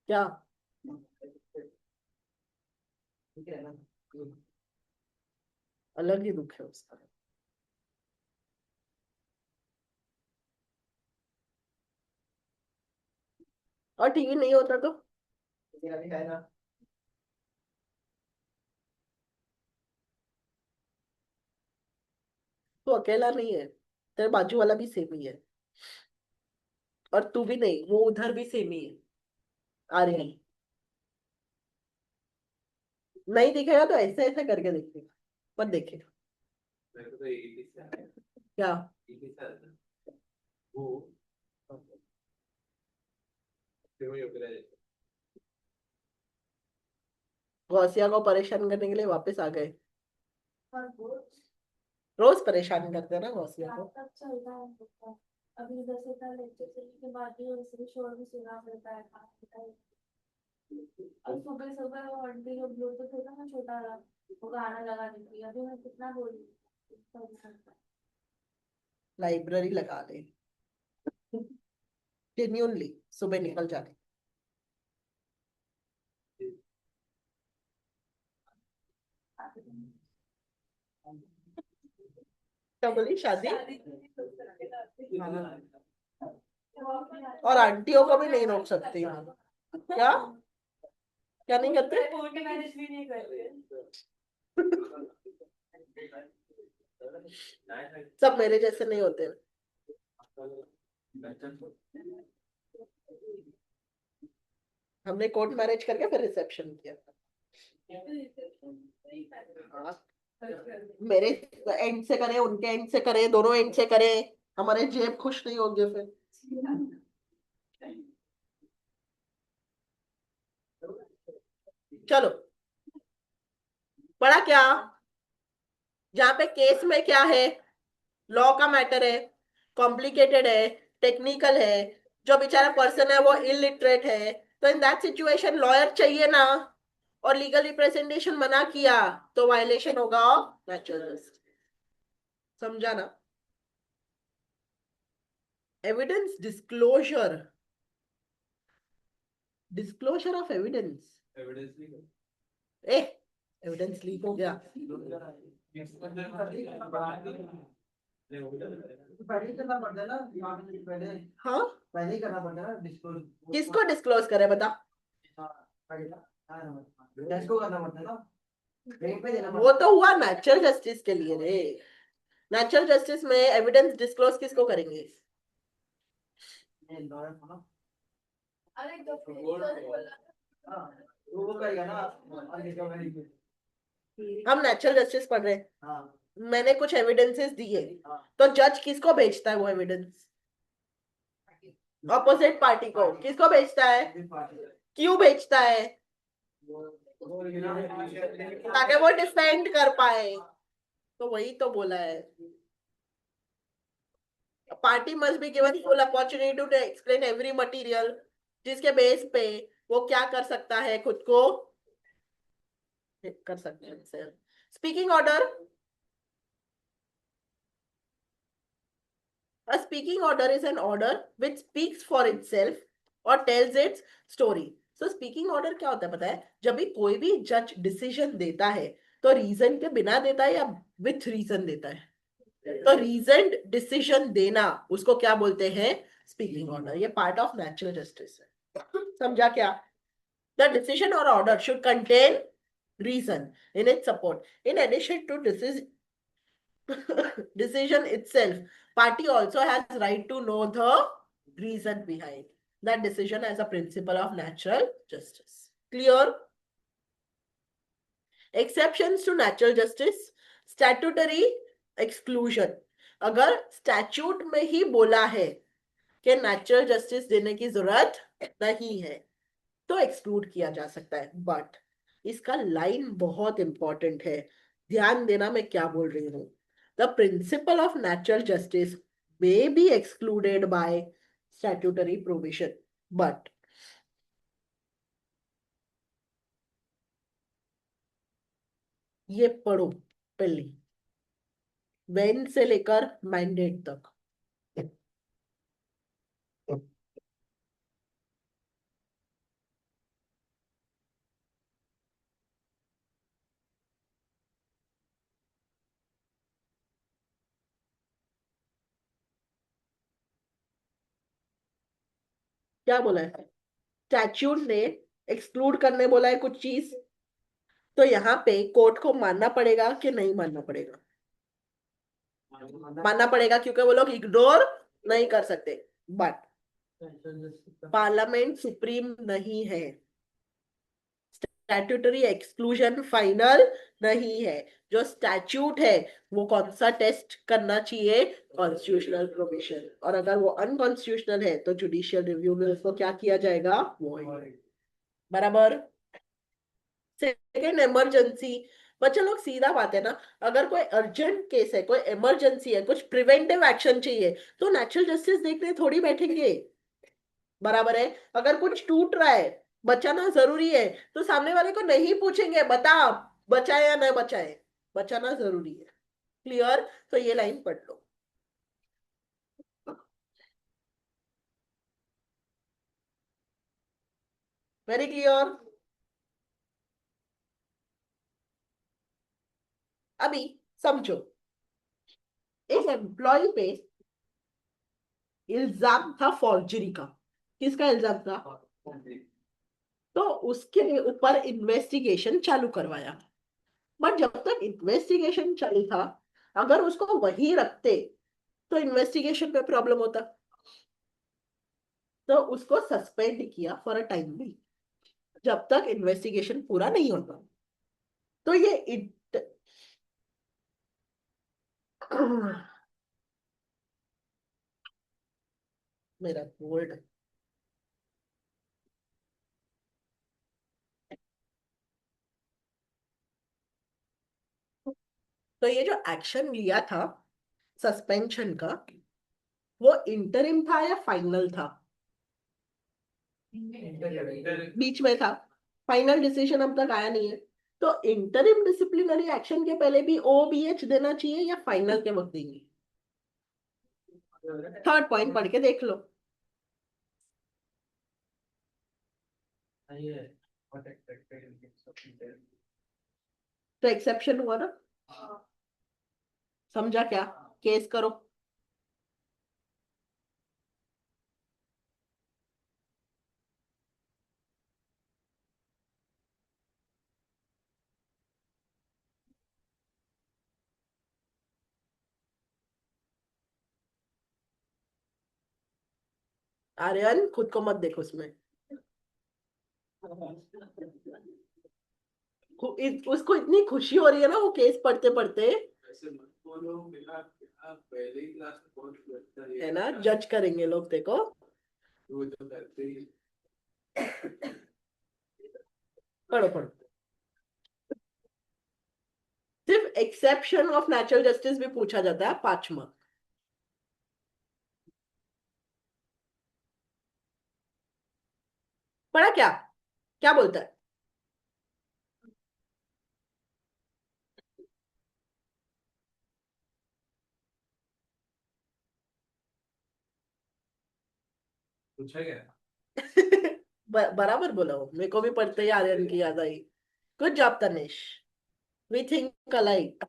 S1: क्या? अलग ही दुख है उसका. और टीवी नहीं होता तो तू अकेला नहीं है, तेरे बाजू वाला भी सेम ही है. और तू भी नहीं, वो उधर भी सेम ही है. आर्यन. नहीं दिखेगा तो ऐसे ऐसे करके देखेगा, पर देखेगा. क्या? गौसिया को परेशान करने के लिए वापस आ गए. रोज परेशान करते हैं ना गौसिया को.
S4: अभी इधर से था लेक्चर के बाद भी वैसे भी शोर भी सुना पड़ता है. और सुबह सुबह वो आंटी जो ब्लूटूथ होता है ना छोटा वाला, वो गाना लगा देती है. अभी मैं कितना बोल रही हूँ.
S1: लाइब्रेरी लगा दे जेन्यूनली, सुबह निकल जाने. क्या बोली? शादी? हाँ. और आंटियों को भी नहीं रोक सकती हूँ। क्या क्या नहीं करते?
S4: कोर्ट मैरिज भी नहीं करते।
S1: सब मेरे जैसे नहीं होते। हमने कोर्ट मैरिज करके फिर रिसेप्शन किया। हाँ, मेरे एंड से करे, उनके एंड से करे, दोनों एंड से करे, हमारे जेब खुश नहीं होंगे फिर। चलो, पढ़ा क्या? जहां पे केस में क्या है, लॉ का मैटर है, कॉम्प्लिकेटेड है, टेक्निकल है, जो बेचारा पर्सन है वो इलिटरेट है, तो इन दैट सिचुएशन लॉयर चाहिए ना, और लीगल रिप्रेजेंटेशन मना किया तो वायलेशन होगा ऑफ नेचुरल जस्टिस। समझा ना? Evidence disclosure, disclosure of evidence. A, evidence leak हो गया।
S2: पहले करना पड़ता है ना, पहले
S1: हाँ,
S2: पहले ही करना पड़ता है ना डिस्क्लोज।
S1: किसको डिस्क्लोज करे बता?
S2: किसको करना पड़ता है ना, बैंक पे देना
S1: वो तो हुआ नेचुरल जस्टिस के लिए रे। नेचुरल जस्टिस में एविडेंस डिस्क्लोज किसको करेंगे?
S2: पड़ता है।
S4: अरे तो बोला।
S2: हाँ, वो करेगा ना।
S1: हम नेचुरल जस्टिस पढ़ रहे हैं,
S2: हाँ
S1: मैंने कुछ एविडेंसेस दिए,
S2: हाँ,
S1: तो जज किसको भेजता है वो एविडेंस? ऑपोजिट पार्टी को। किसको भेजता है? क्यों भेजता है? ताकि वो डिफेंड कर पाए। तो वही तो बोला है, party must be given full opportunity to explain every material, जिसके बेस पे वो क्या कर सकता है, खुद को कर सकते हैं। Speaking order, a speaking order is an order which speaks for itself or tells its story. So speaking order क्या होता है पता है? जब भी कोई भी जज डिसीजन देता है तो रीजन के बिना देता है या विथ रीजन देता है? तो रीजन डिसीजन देना उसको क्या बोलते हैं? Speaking order. ये पार्ट ऑफ नेचुरल जस्टिस है। समझा क्या? द डिसीजन और order should contain reason in its support. In addition to decision itself, party also has right to know the reason behind that decision as a principle of natural justice. Clear? Exceptions to natural justice, statutory exclusion. अगर स्टैट्यूट में ही बोला है कि नेचुरल जस्टिस देने की जरूरत नहीं है तो एक्सक्लूड किया जा सकता है, बट इसका लाइन बहुत इंपॉर्टेंट है, ध्यान देना मैं क्या बोल रही हूं। The principle of natural justice may be excluded by statutory provision, but ये पढ़ो पहले, वेन से लेकर मैंडेट तक। क्या बोला है? स्टैट्यूट ने एक्सक्लूड करने बोला है कुछ चीज, तो यहाँ पे कोर्ट को मानना पड़ेगा कि नहीं मानना पड़ेगा? मानना पड़ेगा, क्योंकि वो लोग इग्नोर नहीं कर सकते। बट पार्लियामेंट सुप्रीम नहीं है, स्टैट्यूटरी एक्सक्लूजन फाइनल नहीं है। जो स्टैट्यूट है वो कौन सा टेस्ट करना चाहिए? Constitutional provision. और अगर वो अनकॉन्स्टिट्यूशनल है तो जुडिशियल रिव्यू में उसको क्या किया जाएगा? वॉइड। बराबर। Second, emergency. बच्चे लोग सीधा बात है ना, अगर कोई अर्जेंट केस है, कोई इमरजेंसी है, कुछ प्रिवेंटिव एक्शन चाहिए, तो नेचुरल जस्टिस देखने थोड़ी बैठेंगे। बराबर है। अगर कुछ टूट रहा है, बचाना जरूरी है, तो सामने वाले को नहीं पूछेंगे बता बचाए या न बचाए, बचाना जरूरी है। क्लियर? तो ये लाइन पढ़ लो। Very clear? अभी समझो, एक एम्प्लॉय पे इल्जाम था फॉर्जरी का, किसका इल्जाम था? तो उसके ऊपर इन्वेस्टिगेशन चालू करवाया। बट जब तक इन्वेस्टिगेशन चल था, अगर उसको वही रखते तो इन्वेस्टिगेशन पे प्रॉब्लम होता। तो उसको सस्पेंड किया फॉर अ टाइम भी, जब तक इन्वेस्टिगेशन पूरा नहीं होता। तो ये मेरा बोल्ड। तो ये जो एक्शन लिया था सस्पेंशन का, वो इंटरिम था या फाइनल था? बीच में था। फाइनल डिसीजन अब तक आया नहीं है। तो इंटरिम डिसिप्लिनरी एक्शन के पहले भी ओबीएच देना चाहिए या फाइनल के वक्त देंगे? थर्ड पॉइंट पढ़ के देख लो। तो एक्सेप्शन हुआ ना? समझा क्या? केस करो। आर्यन खुद को मत देखो उसमें। उसको इतनी खुशी हो रही है ना वो केस पढ़ते पढ़ते, है ना? जज करेंगे लोग देखो। पढ़ो पढ़ो। सिर्फ एक्सेप्शन ऑफ नेचुरल जस्टिस भी पूछा जाता है 5 मार्क। पढ़ा क्या? क्या बोलता है?
S2: पूछा क्या?
S1: बराबर बोला हो, मेरे को भी पढ़ते ही आर्यन की याद आई। Good job Tanish, we think alike.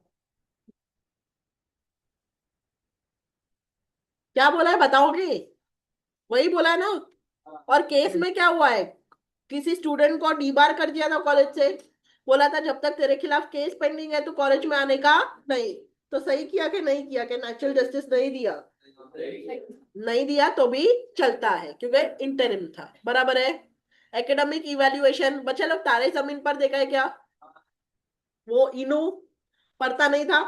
S1: क्या बोला है बताओगे? वही बोला है ना। और केस में क्या हुआ है? किसी स्टूडेंट को डीबार कर दिया था कॉलेज से। बोला था जब तक तेरे खिलाफ केस पेंडिंग है तो कॉलेज में आने का नहीं। तो सही किया कि नहीं किया? कि नेचुरल जस्टिस नहीं दिया? नहीं दिया तो भी चलता है क्योंकि इंटरिम था। बराबर है। एकेडमिक इवैल्यूएशन, बच्चे लोग तारे जमीन पर देखा है क्या? वो इनू पढ़ता नहीं था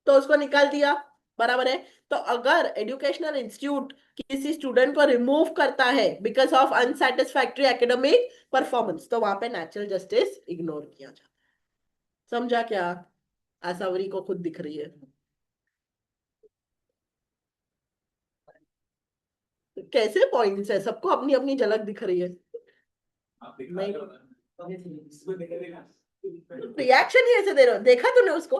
S1: तो उसको निकाल दिया। बराबर है। तो अगर एजुकेशनल इंस्टीट्यूट किसी स्टूडेंट को रिमूव करता है बिकॉज ऑफ अनसेटिस्फैक्टरी एकेडमिक परफॉर्मेंस, तो वहां पे नेचुरल जस्टिस इग्नोर किया जाता है। समझा क्या? आसावरी को खुद दिख रही है। कैसे पॉइंट्स है? सबको अपनी अपनी झलक दिख रही है। नहीं, रिएक्शन ही ऐसे दे रहे हो, देखा तूने उसको?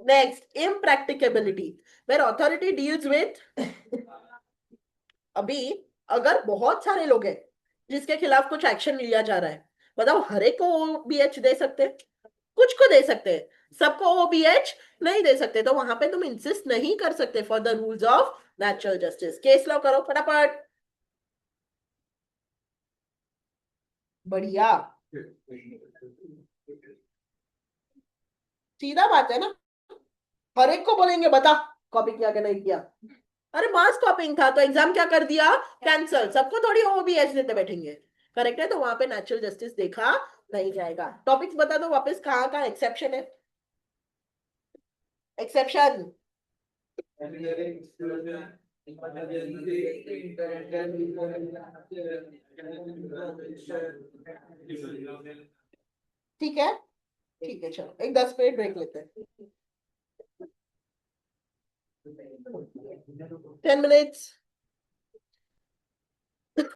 S1: Next, impracticability where authority deals with अभी अगर बहुत सारे लोग हैं जिसके खिलाफ कुछ एक्शन लिया जा रहा है, बताओ हर एक को ओबीएच दे सकते हैं? कुछ को दे सकते हैं, सबको ओबीएच नहीं दे सकते। तो वहां पे तुम इंसिस्ट नहीं कर सकते for the rules of natural justice. Case law करो फटाफट। बढ़िया, सीधा बात है ना। हर एक को बोलेंगे बता कॉपी किया कि नहीं किया। अरे मास कॉपिंग था तो एग्जाम क्या कर दिया? कैंसल। सबको थोड़ी ओबीएच देते बैठेंगे। करेक्ट है। तो वहां पे नेचुरल जस्टिस देखा नहीं जाएगा। टॉपिक्स बता दो वापस, कहाँ कहाँ एक्सेप्शन है? एक्सेप्शन ठीक है। ठीक है चलो एक 10 मिनट ब्रेक लेते हैं। 10 minutes।